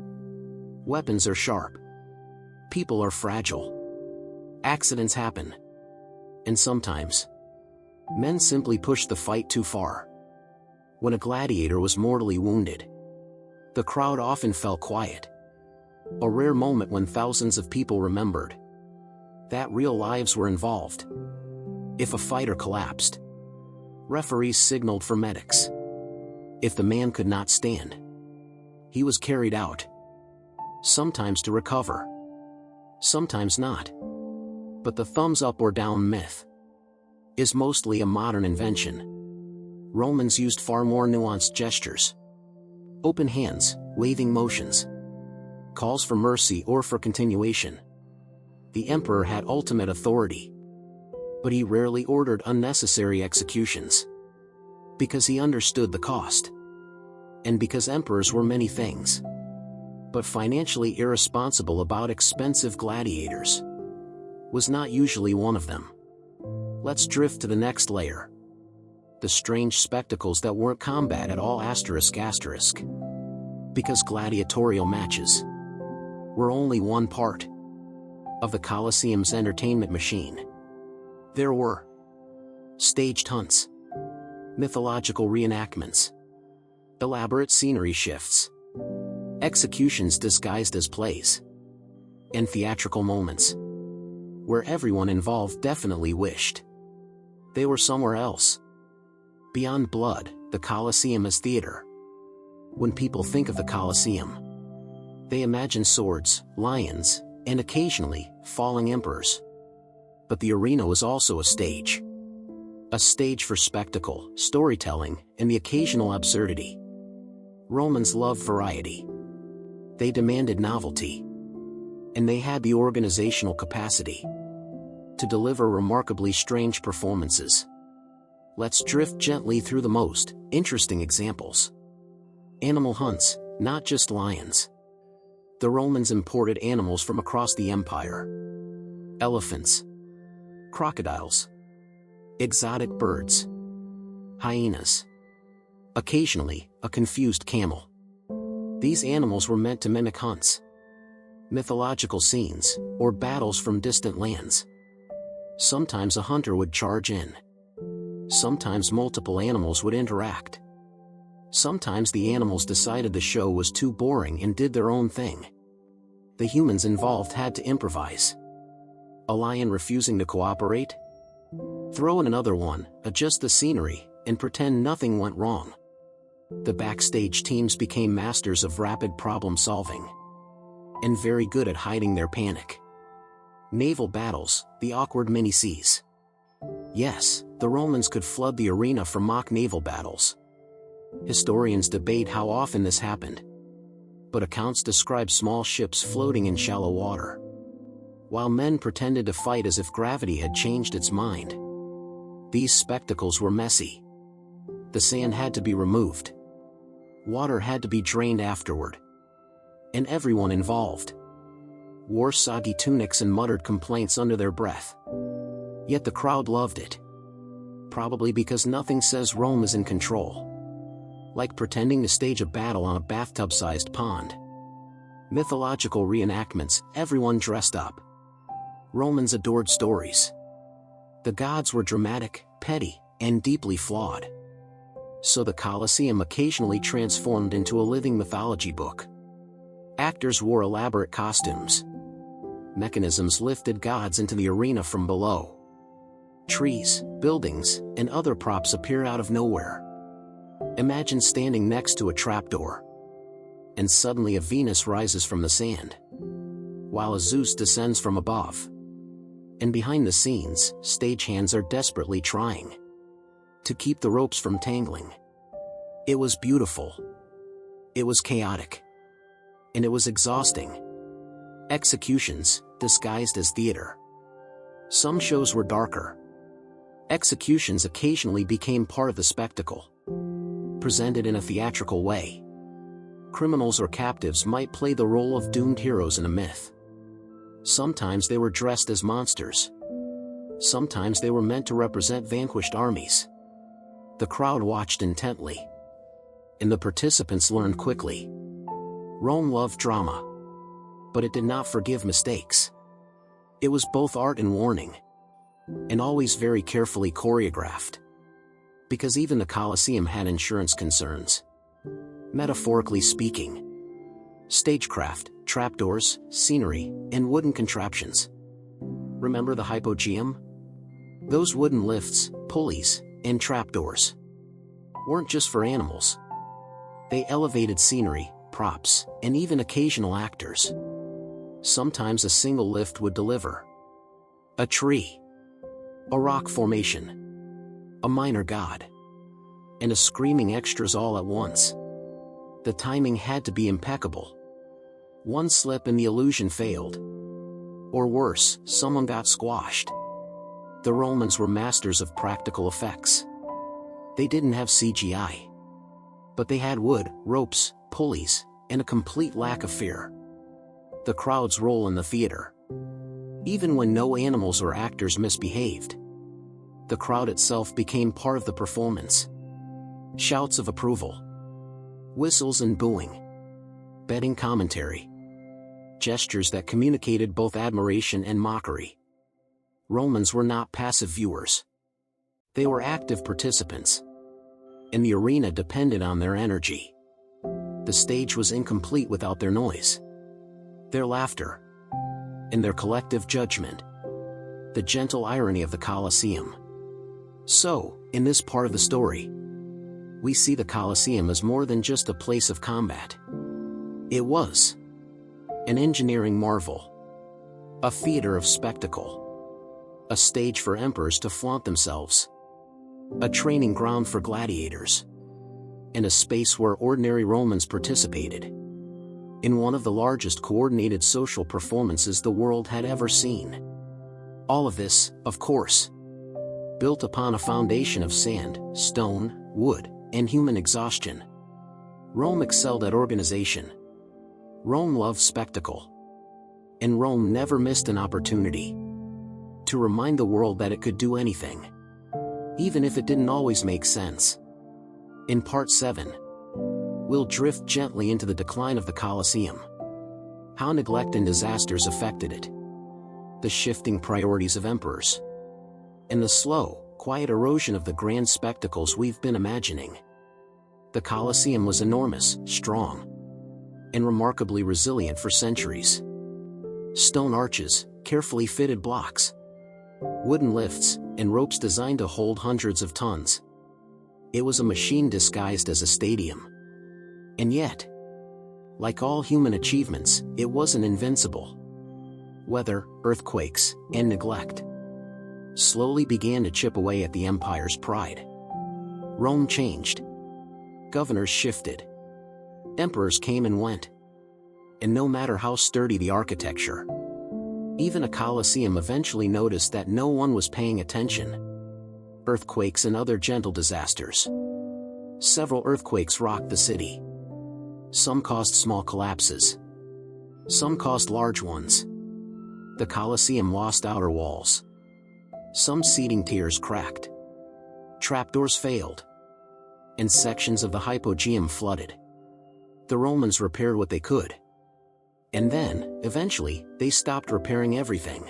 Weapons are sharp. People are fragile. Accidents happen. And sometimes, men simply pushed the fight too far. When a gladiator was mortally wounded, the crowd often fell quiet. A rare moment when thousands of people remembered that real lives were involved. If a fighter collapsed, referees signaled for medics. If the man could not stand, he was carried out, sometimes to recover, sometimes not. But the thumbs up or down myth is mostly a modern invention. Romans used far more nuanced gestures, open hands, waving motions, calls for mercy or for continuation. The emperor had ultimate authority, but he rarely ordered unnecessary executions, because he understood the cost, and because emperors were many things, but financially irresponsible about expensive gladiators was not usually one of them. Let's drift to the next layer. The strange spectacles that weren't combat at all ***. Because gladiatorial matches were only one part of the Colosseum's entertainment machine. There were staged hunts, mythological reenactments, elaborate scenery shifts, executions disguised as plays, and theatrical moments where everyone involved definitely wished they were somewhere else. Beyond blood, the Colosseum is theater. When people think of the Colosseum, they imagine swords, lions, and occasionally, falling emperors. But the arena was also a stage for spectacle, storytelling, and the occasional absurdity. Romans loved variety. They demanded novelty. And they had the organizational capacity to deliver remarkably strange performances. Let's drift gently through the most interesting examples. Animal hunts, not just lions. The Romans imported animals from across the empire. Elephants, crocodiles, exotic birds, hyenas, occasionally, a confused camel. These animals were meant to mimic hunts, mythological scenes, or battles from distant lands. Sometimes a hunter would charge in. Sometimes multiple animals would interact. Sometimes the animals decided the show was too boring and did their own thing. The humans involved had to improvise. A lion refusing to cooperate? Throw in another one, adjust the scenery, and pretend nothing went wrong. The backstage teams became masters of rapid problem solving, and very good at hiding their panic. Naval battles, the awkward mini-seas. Yes, the Romans could flood the arena for mock naval battles. Historians debate how often this happened, but accounts describe small ships floating in shallow water, while men pretended to fight as if gravity had changed its mind. These spectacles were messy. The sand had to be removed. Water had to be drained afterward. And everyone involved wore soggy tunics and muttered complaints under their breath. Yet the crowd loved it. Probably because nothing says Rome is in control like pretending to stage a battle on a bathtub-sized pond. Mythological reenactments, everyone dressed up. Romans adored stories. The gods were dramatic, petty, and deeply flawed. So the Colosseum occasionally transformed into a living mythology book. Actors wore elaborate costumes, mechanisms lifted gods into the arena from below. Trees, buildings, and other props appear out of nowhere. Imagine standing next to a trapdoor, and suddenly a Venus rises from the sand, while a Zeus descends from above. And behind the scenes, stagehands are desperately trying to keep the ropes from tangling. It was beautiful. It was chaotic. And it was exhausting. Executions, disguised as theater. Some shows were darker. Executions occasionally became part of the spectacle, presented in a theatrical way. Criminals or captives might play the role of doomed heroes in a myth. Sometimes they were dressed as monsters. Sometimes they were meant to represent vanquished armies. The crowd watched intently, and the participants learned quickly. Rome loved drama, but it did not forgive mistakes. It was both art and warning, and always very carefully choreographed. Because even the Colosseum had insurance concerns. Metaphorically speaking. Stagecraft, trapdoors, scenery, and wooden contraptions. Remember the hypogeum? Those wooden lifts, pulleys, and trapdoors weren't just for animals. They elevated scenery, props, and even occasional actors. Sometimes a single lift would deliver a tree, a rock formation, a minor god, and a screaming extras all at once. The timing had to be impeccable. One slip and the illusion failed. Or worse, someone got squashed. The Romans were masters of practical effects. They didn't have CGI. But they had wood, ropes, pulleys, and a complete lack of fear. The crowd's role in the theater. Even when no animals or actors misbehaved, the crowd itself became part of the performance. Shouts of approval, whistles and booing, betting commentary, gestures that communicated both admiration and mockery. Romans were not passive viewers. They were active participants, and the arena depended on their energy. The stage was incomplete without their noise, their laughter, and their collective judgment. The gentle irony of the Colosseum. So, in this part of the story, we see the Colosseum as more than just a place of combat. It was an engineering marvel, a theater of spectacle, a stage for emperors to flaunt themselves, a training ground for gladiators, and a space where ordinary Romans participated in one of the largest coordinated social performances the world had ever seen. All of this, of course, built upon a foundation of sand, stone, wood, and human exhaustion. Rome excelled at organization. Rome loved spectacle. And Rome never missed an opportunity to remind the world that it could do anything, even if it didn't always make sense. In Part 7, we'll drift gently into the decline of the Colosseum, how neglect and disasters affected it, the shifting priorities of emperors, and the slow, quiet erosion of the grand spectacles we've been imagining. The Colosseum was enormous, strong, and remarkably resilient for centuries. Stone arches, carefully fitted blocks, wooden lifts, and ropes designed to hold hundreds of tons. It was a machine disguised as a stadium. And yet, like all human achievements, it wasn't invincible. Weather, earthquakes, and neglect slowly began to chip away at the empire's pride. Rome changed. Governors shifted. Emperors came and went. And no matter how sturdy the architecture, even a Colosseum eventually noticed that no one was paying attention. Earthquakes and other gentle disasters. Several earthquakes rocked the city. Some caused small collapses. Some caused large ones. The Colosseum lost outer walls. Some seating tiers cracked. Trapdoors failed. And sections of the hypogeum flooded. The Romans repaired what they could. And then, eventually, they stopped repairing everything.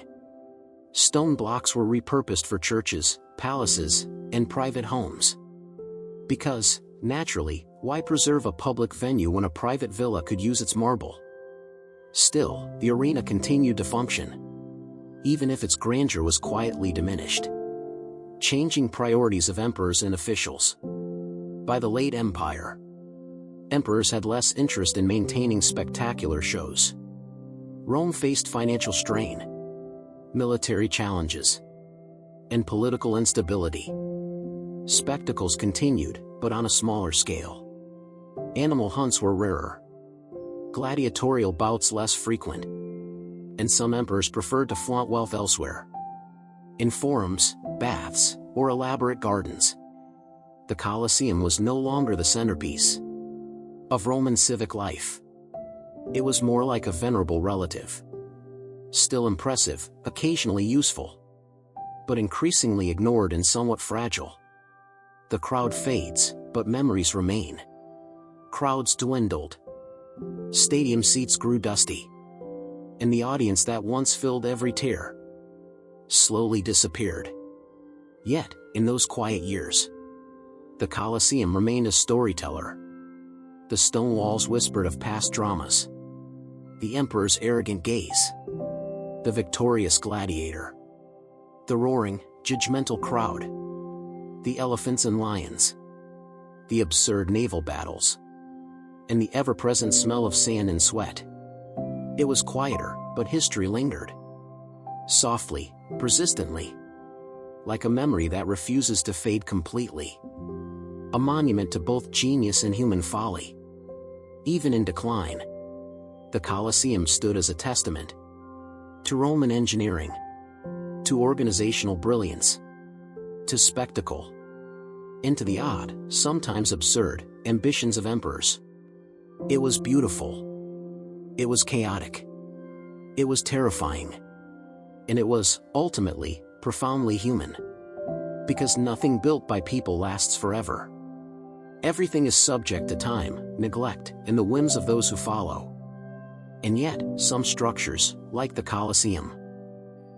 Stone blocks were repurposed for churches, palaces, and private homes. Because, naturally, why preserve a public venue when a private villa could use its marble? Still, the arena continued to function, even if its grandeur was quietly diminished. Changing priorities of emperors and officials. By the late Empire, emperors had less interest in maintaining spectacular shows. Rome faced financial strain, military challenges, and political instability. Spectacles continued, but on a smaller scale. Animal hunts were rarer, gladiatorial bouts less frequent, and some emperors preferred to flaunt wealth elsewhere. In forums, baths, or elaborate gardens, the Colosseum was no longer the centerpiece of Roman civic life. It was more like a venerable relative. Still impressive, occasionally useful, but increasingly ignored and somewhat fragile. The crowd fades, but memories remain. Crowds dwindled. Stadium seats grew dusty, and the audience that once filled every tier slowly disappeared. Yet, in those quiet years, the Colosseum remained a storyteller. The stone walls whispered of past dramas. The emperor's arrogant gaze, the victorious gladiator, the roaring, judgmental crowd, the elephants and lions, the absurd naval battles, and the ever-present smell of sand and sweat. It was quieter, but history lingered. Softly, persistently. Like a memory that refuses to fade completely. A monument to both genius and human folly. Even in decline, the Colosseum stood as a testament to Roman engineering, to organizational brilliance, to spectacle, and to the odd, sometimes absurd, ambitions of emperors. It was beautiful. It was chaotic. It was terrifying. And it was, ultimately, profoundly human. Because nothing built by people lasts forever. Everything is subject to time, neglect, and the whims of those who follow. And yet, some structures, like the Colosseum,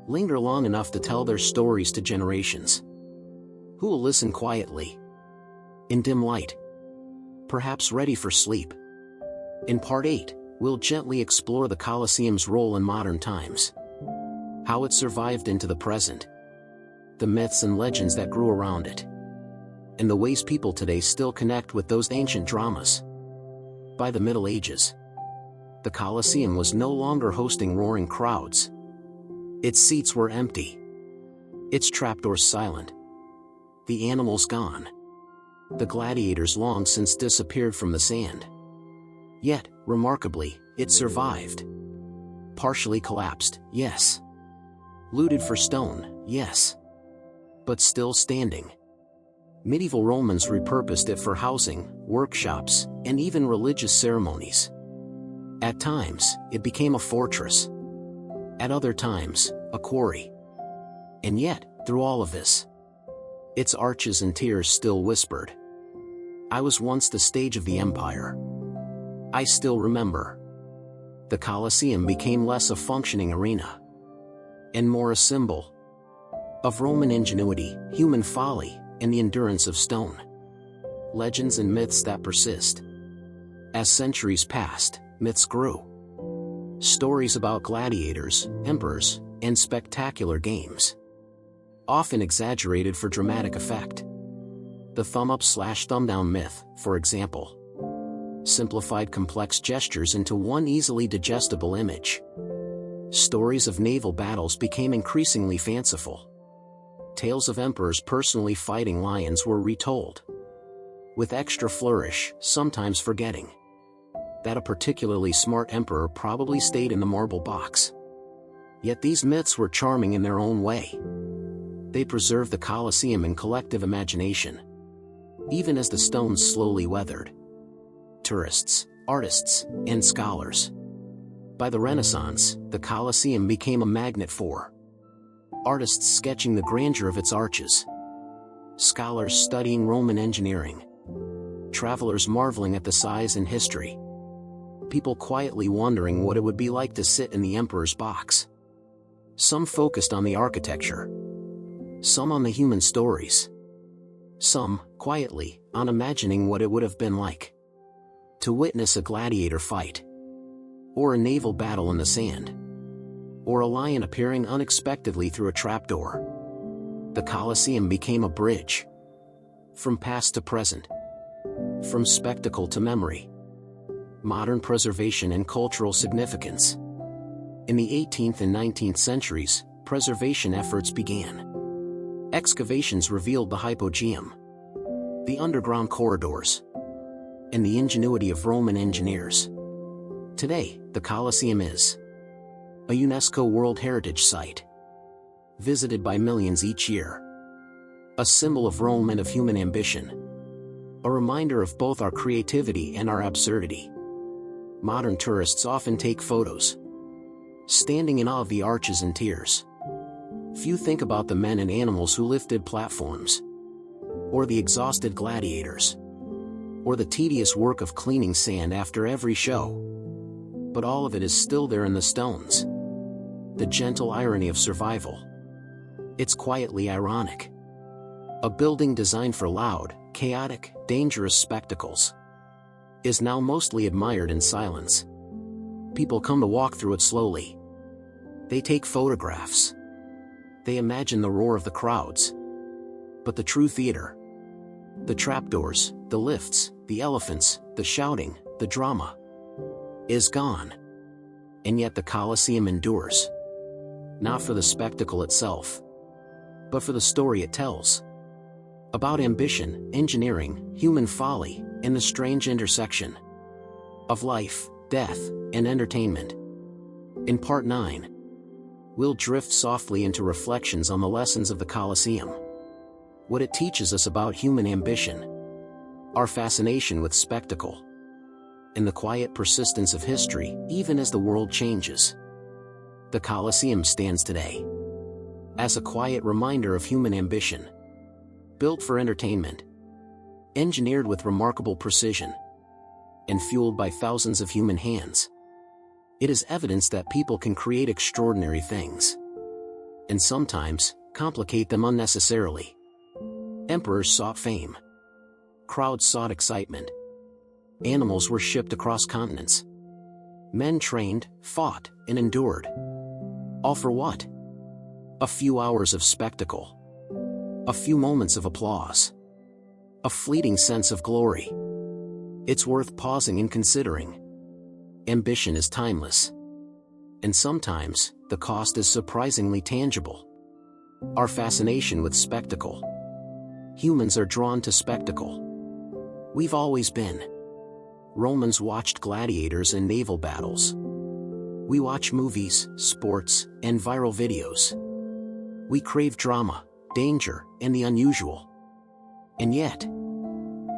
linger long enough to tell their stories to generations. Who will listen quietly, in dim light, perhaps ready for sleep? In Part 8, we'll gently explore the Colosseum's role in modern times. How it survived into the present. The myths and legends that grew around it. And the ways people today still connect with those ancient dramas. By the Middle Ages, the Colosseum was no longer hosting roaring crowds. Its seats were empty. Its trapdoors silent. The animals gone. The gladiators long since disappeared from the sand. Yet, remarkably, it survived. Partially collapsed, yes. Looted for stone, yes. But still standing. Medieval Romans repurposed it for housing, workshops, and even religious ceremonies. At times, it became a fortress. At other times, a quarry. And yet, through all of this, its arches and tiers still whispered. I was once the stage of the empire. I still remember. The Colosseum became less a functioning arena, and more a symbol of Roman ingenuity, human folly, and the endurance of stone. Legends and myths that persist. As centuries passed, myths grew. Stories about gladiators, emperors, and spectacular games. Often exaggerated for dramatic effect. The thumb-up/thumb-down myth, for example, simplified complex gestures into one easily digestible image. Stories of naval battles became increasingly fanciful. Tales of emperors personally fighting lions were retold, with extra flourish, sometimes forgetting that a particularly smart emperor probably stayed in the marble box. Yet these myths were charming in their own way. They preserved the Colosseum in collective imagination, even as the stones slowly weathered. Tourists, artists, and scholars. By the Renaissance, the Colosseum became a magnet for artists sketching the grandeur of its arches, scholars studying Roman engineering, travelers marveling at the size and history, people quietly wondering what it would be like to sit in the emperor's box. Some focused on the architecture, some on the human stories, some, quietly, on imagining what it would have been like to witness a gladiator fight. or a naval battle in the sand, or a lion appearing unexpectedly through a trapdoor. The Colosseum became a bridge. From past to present. From spectacle to memory. Modern preservation and cultural significance. In the 18th and 19th centuries, preservation efforts began. Excavations revealed the hypogeum, the underground corridors, and the ingenuity of Roman engineers. Today, the Colosseum is a UNESCO World Heritage Site, visited by millions each year. A symbol of Rome and of human ambition. A reminder of both our creativity and our absurdity. Modern tourists often take photos, standing in awe of the arches and tiers. Few think about the men and animals who lifted platforms, or the exhausted gladiators, or the tedious work of cleaning sand after every show. But all of it is still there in the stones. The gentle irony of survival. It's quietly ironic. A building designed for loud, chaotic, dangerous spectacles is now mostly admired in silence. People come to walk through it slowly. They take photographs. They imagine the roar of the crowds. But the true theater, the trapdoors, the lifts, the elephants, the shouting, the drama, is gone. And yet the Colosseum endures. Not for the spectacle itself, but for the story it tells. About ambition, engineering, human folly, and the strange intersection of life, death, and entertainment. In Part 9, we'll drift softly into reflections on the lessons of the Colosseum. What it teaches us about human ambition, our fascination with spectacle, and the quiet persistence of history, even as the world changes. The Colosseum stands today as a quiet reminder of human ambition. Built for entertainment, engineered with remarkable precision, and fueled by thousands of human hands. It is evidence that people can create extraordinary things, and sometimes complicate them unnecessarily. Emperors sought fame. Crowds sought excitement. Animals were shipped across continents. Men trained, fought, and endured. All for what? A few hours of spectacle. A few moments of applause. A fleeting sense of glory. It's worth pausing and considering. Ambition is timeless. And sometimes, the cost is surprisingly tangible. Our fascination with spectacle. Humans are drawn to spectacle. We've always been. Romans watched gladiators and naval battles. We watch movies, sports, and viral videos. We crave drama, danger, and the unusual. And yet,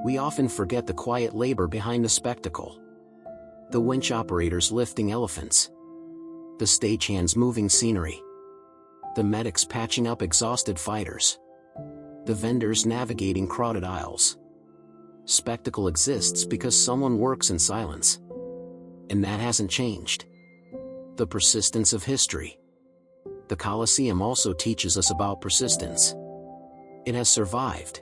we often forget the quiet labor behind the spectacle. The winch operators lifting elephants. The stagehands moving scenery. The medics patching up exhausted fighters. The vendors navigating crowded aisles. Spectacle exists because someone works in silence. And that hasn't changed. The persistence of history. The Colosseum also teaches us about persistence. It has survived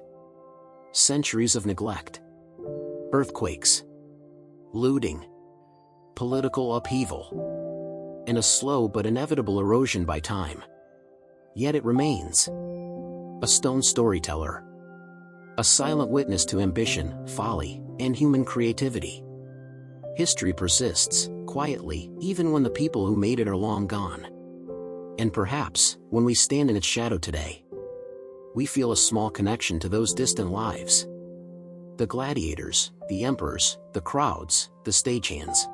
centuries of neglect, earthquakes, looting, political upheaval, and a slow but inevitable erosion by time. Yet it remains a stone storyteller, a silent witness to ambition, folly, and human creativity. History persists, quietly, even when the people who made it are long gone. And perhaps, when we stand in its shadow today, we feel a small connection to those distant lives. The gladiators, the emperors, the crowds, the stagehands.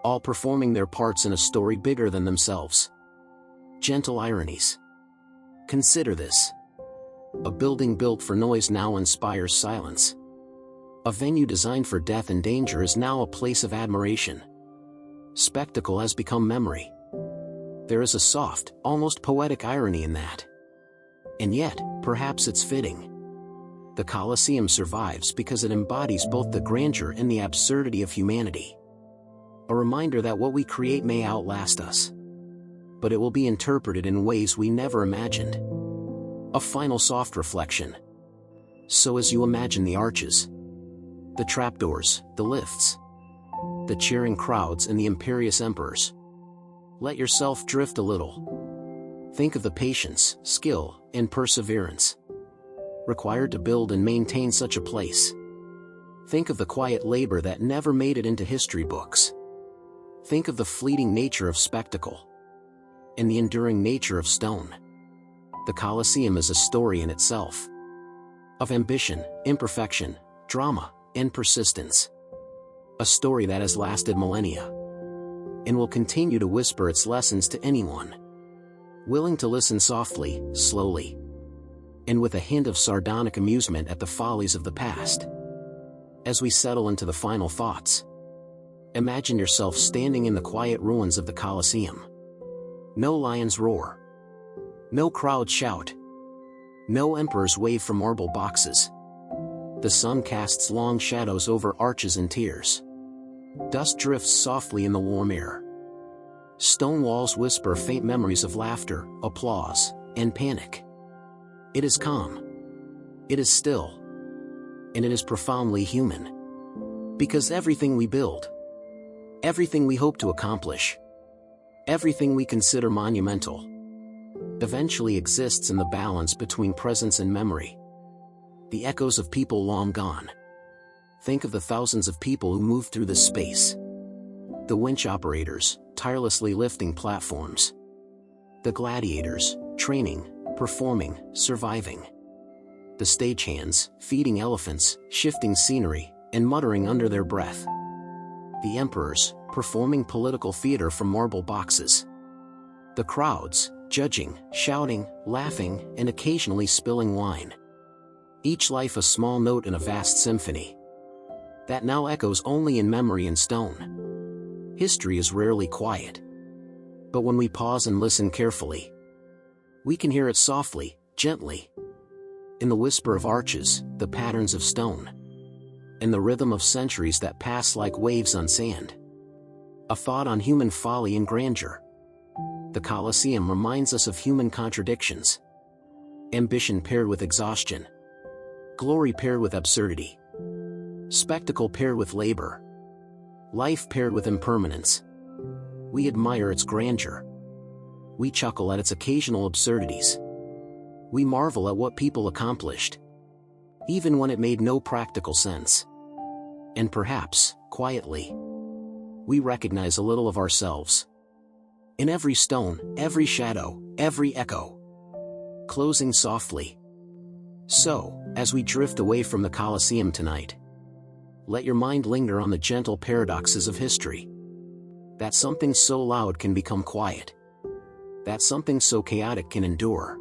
All performing their parts in a story bigger than themselves. Gentle ironies. Consider this. A building built for noise now inspires silence. A venue designed for death and danger is now a place of admiration. Spectacle has become memory. There is a soft, almost poetic irony in that. And yet, perhaps it's fitting. The Colosseum survives because it embodies both the grandeur and the absurdity of humanity. A reminder that what we create may outlast us, but it will be interpreted in ways we never imagined. A final soft reflection. So as you imagine the arches, the trapdoors, the lifts, the cheering crowds and the imperious emperors. Let yourself drift a little. Think of the patience, skill, and perseverance required to build and maintain such a place. Think of the quiet labor that never made it into history books. Think of the fleeting nature of spectacle and the enduring nature of stone. The Colosseum is a story in itself, of ambition, imperfection, drama, and persistence. A story that has lasted millennia and will continue to whisper its lessons to anyone willing to listen softly, slowly, and with a hint of sardonic amusement at the follies of the past. As we settle into the final thoughts, imagine yourself standing in the quiet ruins of the Colosseum. No lions roar. No crowds shout. No emperors wave from marble boxes. The sun casts long shadows over arches and tiers. Dust drifts softly in the warm air. Stone walls whisper faint memories of laughter, applause, and panic. It is calm. It is still. And it is profoundly human. Because everything we build, everything we hope to accomplish, everything we consider monumental, eventually exists in the balance between presence and memory. The echoes of people long gone. Think of the thousands of people who moved through this space. The winch operators, tirelessly lifting platforms. The gladiators, training, performing, surviving. The stagehands, feeding elephants, shifting scenery, and muttering under their breath. The emperors, performing political theater from marble boxes. The crowds, judging, shouting, laughing, and occasionally spilling wine. Each life a small note in a vast symphony that now echoes only in memory and stone. History is rarely quiet, but when we pause and listen carefully, we can hear it softly, gently, in the whisper of arches, the patterns of stone, and the rhythm of centuries that pass like waves on sand. A thought on human folly and grandeur. The Colosseum reminds us of human contradictions. Ambition paired with exhaustion. Glory paired with absurdity. Spectacle paired with labor. Life paired with impermanence. We admire its grandeur. We chuckle at its occasional absurdities. We marvel at what people accomplished, even when it made no practical sense. And perhaps, quietly, we recognize a little of ourselves in every stone, every shadow, every echo. Closing softly. So, as we drift away from the Colosseum tonight, let your mind linger on the gentle paradoxes of history. That something so loud can become quiet. That something so chaotic can endure.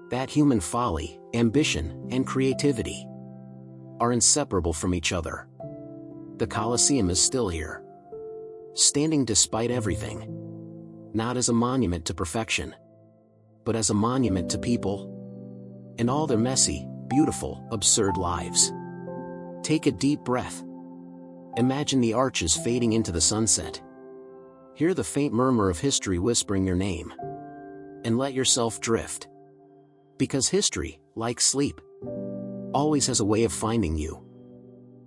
That human folly, ambition, and creativity are inseparable from each other. The Colosseum is still here, standing despite everything, not as a monument to perfection, but as a monument to people and all their messy, beautiful, absurd lives. Take a deep breath. Imagine the arches fading into the sunset. Hear the faint murmur of history whispering your name, and let yourself drift. Because history, like sleep, always has a way of finding you,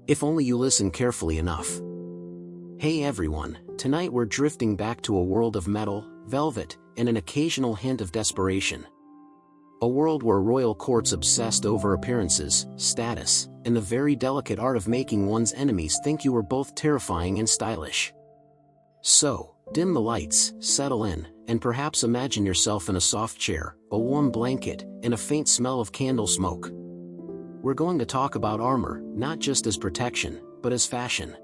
if only you listen carefully enough. Hey everyone, tonight we're drifting back to a world of metal, velvet, and an occasional hint of desperation. A world where royal courts obsessed over appearances, status, and the very delicate art of making one's enemies think you were both terrifying and stylish. So, dim the lights, settle in, and perhaps imagine yourself in a soft chair, a warm blanket, and a faint smell of candle smoke. We're going to talk about armor, not just as protection, but as fashion.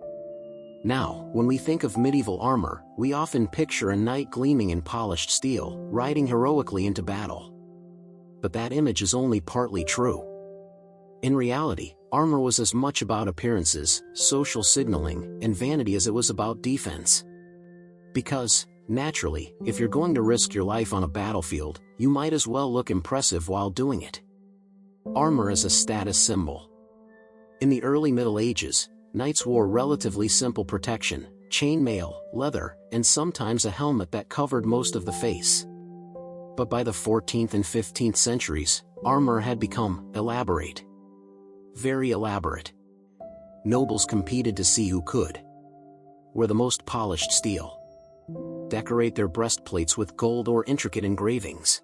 Now, when we think of medieval armor, we often picture a knight gleaming in polished steel, riding heroically into battle. But that image is only partly true. In reality, armor was as much about appearances, social signaling, and vanity as it was about defense. Because, naturally, if you're going to risk your life on a battlefield, you might as well look impressive while doing it. Armor is a status symbol. In the early Middle Ages, knights wore relatively simple protection, chainmail, leather, and sometimes a helmet that covered most of the face. But by the 14th and 15th centuries, armor had become elaborate. Very elaborate. Nobles competed to see who could wear the most polished steel. Decorate their breastplates with gold or intricate engravings.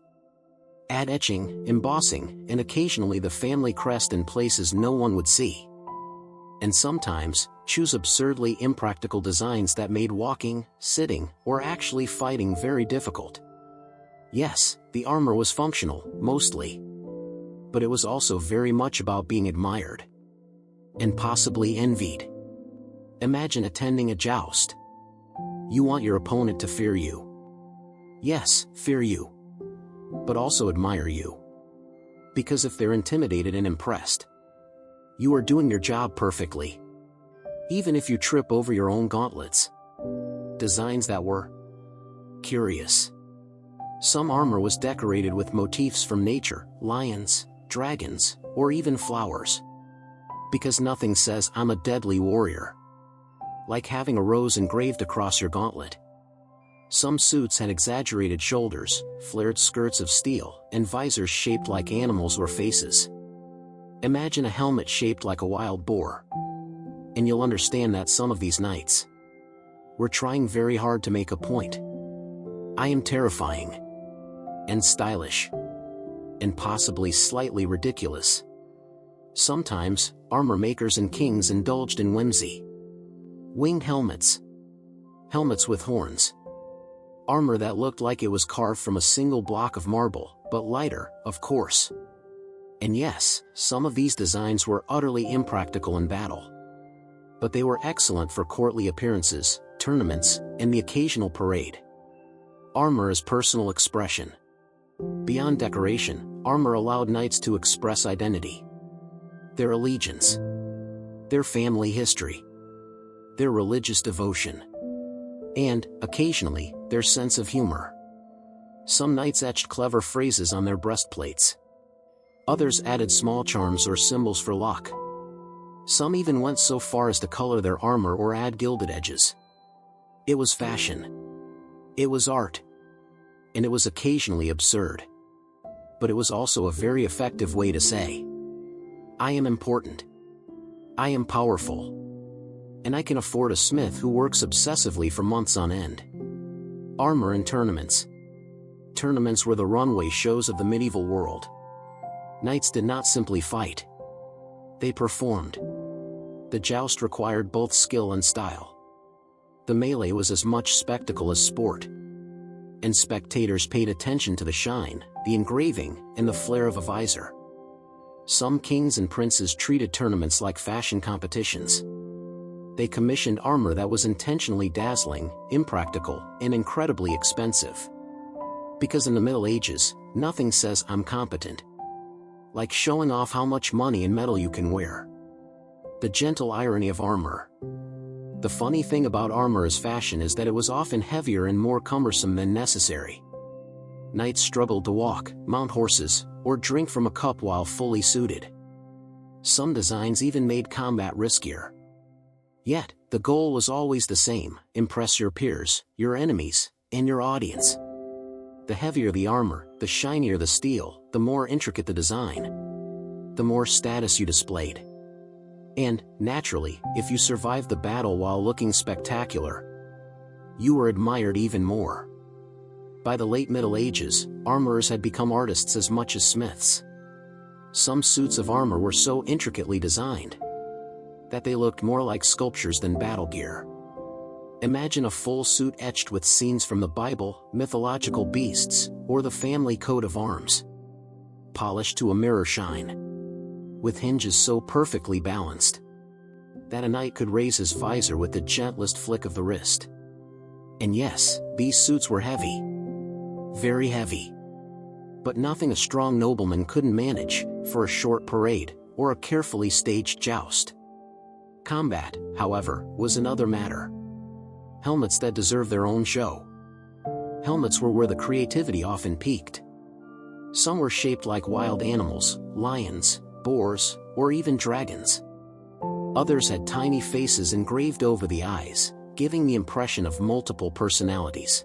Add etching, embossing, and occasionally the family crest in places no one would see. And sometimes, choose absurdly impractical designs that made walking, sitting, or actually fighting very difficult. Yes, the armor was functional, mostly. But it was also very much about being admired. And possibly envied. Imagine attending a joust. You want your opponent to fear you. Yes, fear you. But also admire you. Because if they're intimidated and impressed, you are doing your job perfectly. Even if you trip over your own gauntlets. Designs that were curious. Some armor was decorated with motifs from nature, lions, dragons, or even flowers. Because nothing says I'm a deadly warrior like having a rose engraved across your gauntlet. Some suits had exaggerated shoulders, flared skirts of steel, and visors shaped like animals or faces. Imagine a helmet shaped like a wild boar. And you'll understand that some of these knights were trying very hard to make a point. I am terrifying. And stylish. And possibly slightly ridiculous. Sometimes, armor makers and kings indulged in whimsy. Winged helmets. Helmets with horns. Armor that looked like it was carved from a single block of marble, but lighter, of course. And yes, some of these designs were utterly impractical in battle. But they were excellent for courtly appearances, tournaments, and the occasional parade. Armor is personal expression. Beyond decoration, armor allowed knights to express identity. Their allegiance. Their family history. Their religious devotion. And, occasionally, their sense of humor. Some knights etched clever phrases on their breastplates. Others added small charms or symbols for luck. Some even went so far as to color their armor or add gilded edges. It was fashion. It was art. And it was occasionally absurd. But it was also a very effective way to say, I am important. I am powerful. And I can afford a smith who works obsessively for months on end. Armor in tournaments. Tournaments were the runway shows of the medieval world. Knights did not simply fight. They performed. The joust required both skill and style. The melee was as much spectacle as sport. And spectators paid attention to the shine, the engraving, and the flare of a visor. Some kings and princes treated tournaments like fashion competitions. They commissioned armor that was intentionally dazzling, impractical, and incredibly expensive. Because in the Middle Ages, nothing says I'm competent like showing off how much money and metal you can wear. The gentle irony of armor. The funny thing about armor as fashion is that it was often heavier and more cumbersome than necessary. Knights struggled to walk, mount horses, or drink from a cup while fully suited. Some designs even made combat riskier. Yet, the goal was always the same: impress your peers, your enemies, and your audience. The heavier the armor, the shinier the steel, the more intricate the design, the more status you displayed. And, naturally, if you survived the battle while looking spectacular, you were admired even more. By the late Middle Ages, armorers had become artists as much as smiths. Some suits of armor were so intricately designed that they looked more like sculptures than battle gear. Imagine a full suit etched with scenes from the Bible, mythological beasts, or the family coat of arms. Polished to a mirror shine. With hinges so perfectly balanced that a knight could raise his visor with the gentlest flick of the wrist. And yes, these suits were heavy. Very heavy. But nothing a strong nobleman couldn't manage for a short parade or a carefully staged joust. Combat, however, was another matter. Helmets that deserve their own show. Helmets were where the creativity often peaked. Some were shaped like wild animals, lions, boars, or even dragons. Others had tiny faces engraved over the eyes, giving the impression of multiple personalities.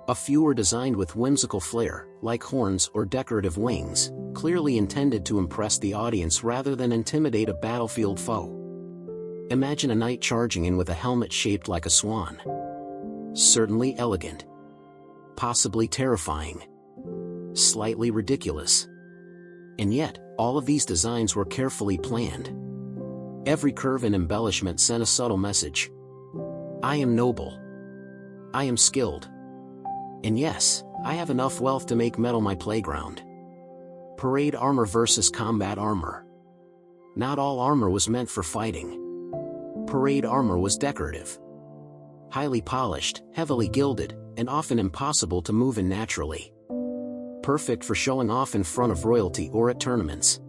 A few were designed with whimsical flair, like horns or decorative wings, clearly intended to impress the audience rather than intimidate a battlefield foe. Imagine a knight charging in with a helmet shaped like a swan. Certainly elegant. Possibly terrifying. Slightly ridiculous. And yet, all of these designs were carefully planned. Every curve and embellishment sent a subtle message. I am noble. I am skilled. And yes, I have enough wealth to make metal my playground. Parade armor versus combat armor. Not all armor was meant for fighting. Parade armor was decorative. Highly polished, heavily gilded, and often impossible to move in naturally. Perfect for showing off in front of royalty or at tournaments.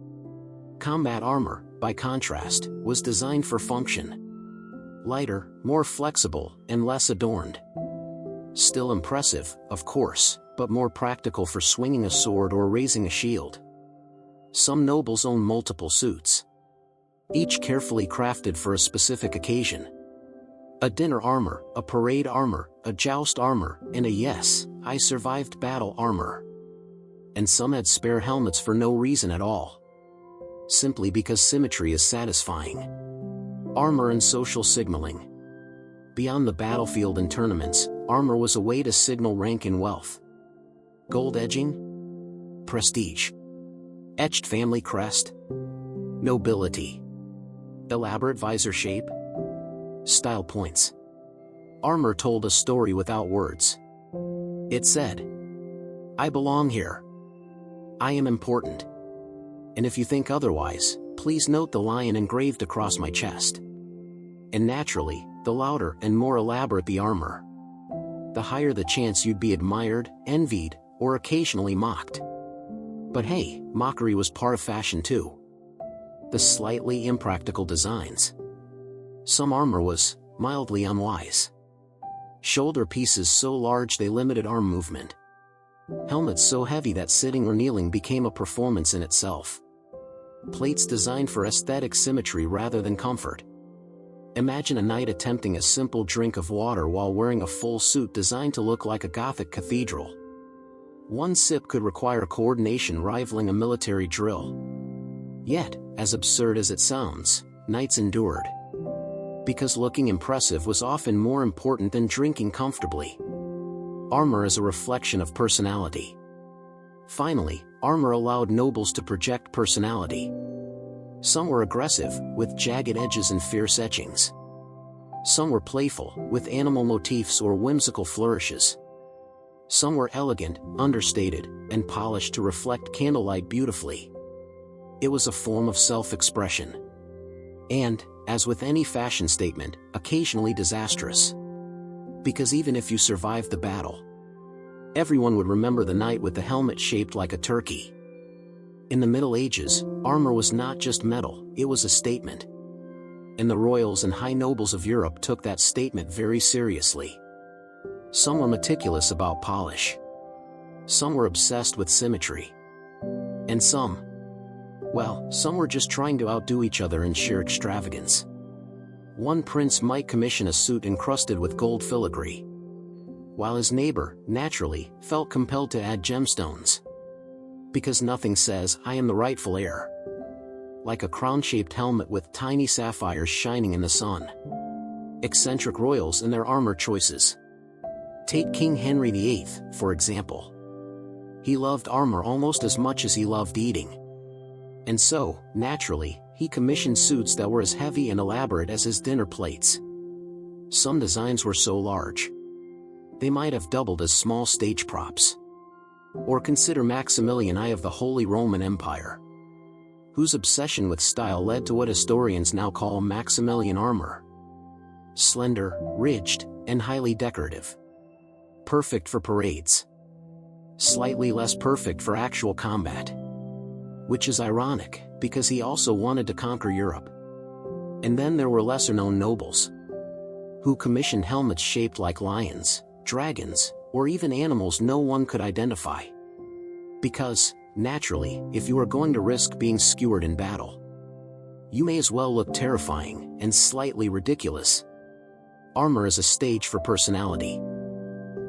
Combat armor, by contrast, was designed for function. Lighter, more flexible, and less adorned. Still impressive, of course, but more practical for swinging a sword or raising a shield. Some nobles owned multiple suits, each carefully crafted for a specific occasion. A dinner armor, a parade armor, a joust armor, and a yes, I survived battle armor. And some had spare helmets for no reason at all. Simply because symmetry is satisfying. Armor and social signaling. Beyond the battlefield and tournaments, armor was a way to signal rank and wealth. Gold edging? Prestige. Etched family crest? Nobility. Elaborate visor shape? Style points. Armor told a story without words. It said, I belong here. I am important. And if you think otherwise, please note the lion engraved across my chest. And naturally, the louder and more elaborate the armor, the higher the chance you'd be admired, envied, or occasionally mocked. But hey, mockery was part of fashion too. The slightly impractical designs. Some armor was mildly unwise. Shoulder pieces so large they limited arm movement. Helmets so heavy that sitting or kneeling became a performance in itself. Plates designed for aesthetic symmetry rather than comfort. Imagine a knight attempting a simple drink of water while wearing a full suit designed to look like a Gothic cathedral. One sip could require coordination rivaling a military drill. Yet, as absurd as it sounds, knights endured. Because looking impressive was often more important than drinking comfortably. Armor is a reflection of personality. Finally, armor allowed nobles to project personality. Some were aggressive, with jagged edges and fierce etchings. Some were playful, with animal motifs or whimsical flourishes. Some were elegant, understated, and polished to reflect candlelight beautifully. It was a form of self-expression. And, as with any fashion statement, occasionally disastrous. Because even if you survived the battle, everyone would remember the knight with the helmet shaped like a turkey. In the Middle Ages, armor was not just metal, it was a statement. And the royals and high nobles of Europe took that statement very seriously. Some were meticulous about polish. Some were obsessed with symmetry. And some were just trying to outdo each other in sheer extravagance. One prince might commission a suit encrusted with gold filigree, while his neighbor, naturally, felt compelled to add gemstones. Because nothing says, I am the rightful heir. Like a crown-shaped helmet with tiny sapphires shining in the sun. Eccentric royals and their armor choices. Take King Henry VIII, for example. He loved armor almost as much as he loved eating. And so, naturally, he commissioned suits that were as heavy and elaborate as his dinner plates. Some designs were so large, they might have doubled as small stage props. Or consider Maximilian I of the Holy Roman Empire, whose obsession with style led to what historians now call Maximilian armor. Slender, ridged, and highly decorative. Perfect for parades. Slightly less perfect for actual combat. Which is ironic, because he also wanted to conquer Europe. And then there were lesser-known nobles, who commissioned helmets shaped like lions, dragons, or even animals no one could identify. Because, naturally, if you are going to risk being skewered in battle, you may as well look terrifying and slightly ridiculous. Armor is a stage for personality.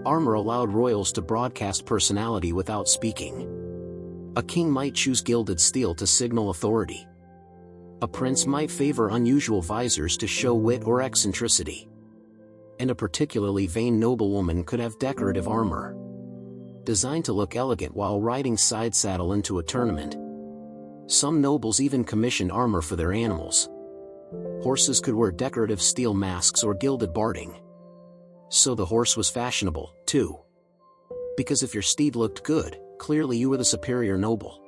Armor allowed royals to broadcast personality without speaking. A king might choose gilded steel to signal authority, A prince might favor unusual visors to show wit or eccentricity. And a particularly vain noblewoman could have decorative armor, designed to look elegant while riding side saddle into a tournament. Some nobles even commissioned armor for their animals. Horses could wear decorative steel masks or gilded barding. So the horse was fashionable, too. Because if your steed looked good, clearly you were the superior noble.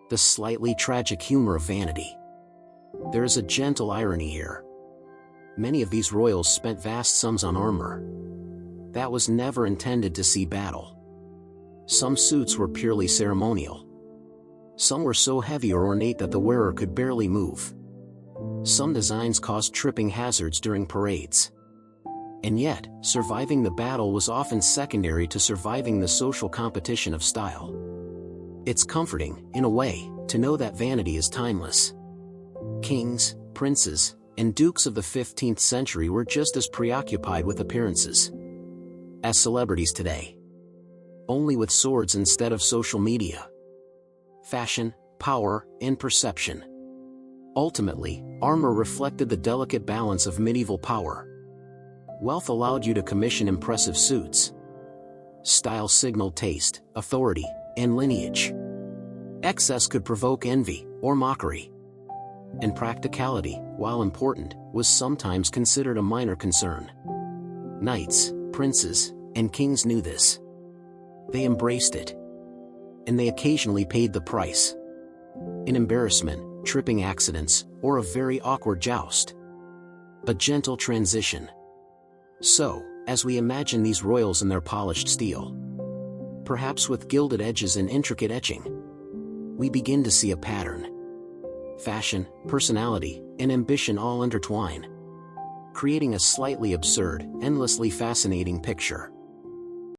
The slightly tragic humor of vanity. There is a gentle irony here. Many of these royals spent vast sums on armor that was never intended to see battle. Some suits were purely ceremonial. Some were so heavy or ornate that the wearer could barely move. Some designs caused tripping hazards during parades. And yet, surviving the battle was often secondary to surviving the social competition of style. It's comforting, in a way, to know that vanity is timeless. Kings, princes, and dukes of the 15th century were just as preoccupied with appearances as celebrities today. Only with swords instead of social media. Fashion, power, and perception. Ultimately, armor reflected the delicate balance of medieval power. Wealth allowed you to commission impressive suits. Style signaled taste, authority, and lineage. Excess could provoke envy or mockery. And practicality, while important, was sometimes considered a minor concern. Knights, princes, and kings knew this. They embraced it. And they occasionally paid the price. In embarrassment, tripping accidents, or a very awkward joust. A gentle transition. So, as we imagine these royals in their polished steel, perhaps with gilded edges and intricate etching, we begin to see a pattern. Fashion, personality, and ambition all intertwine, creating a slightly absurd, endlessly fascinating picture.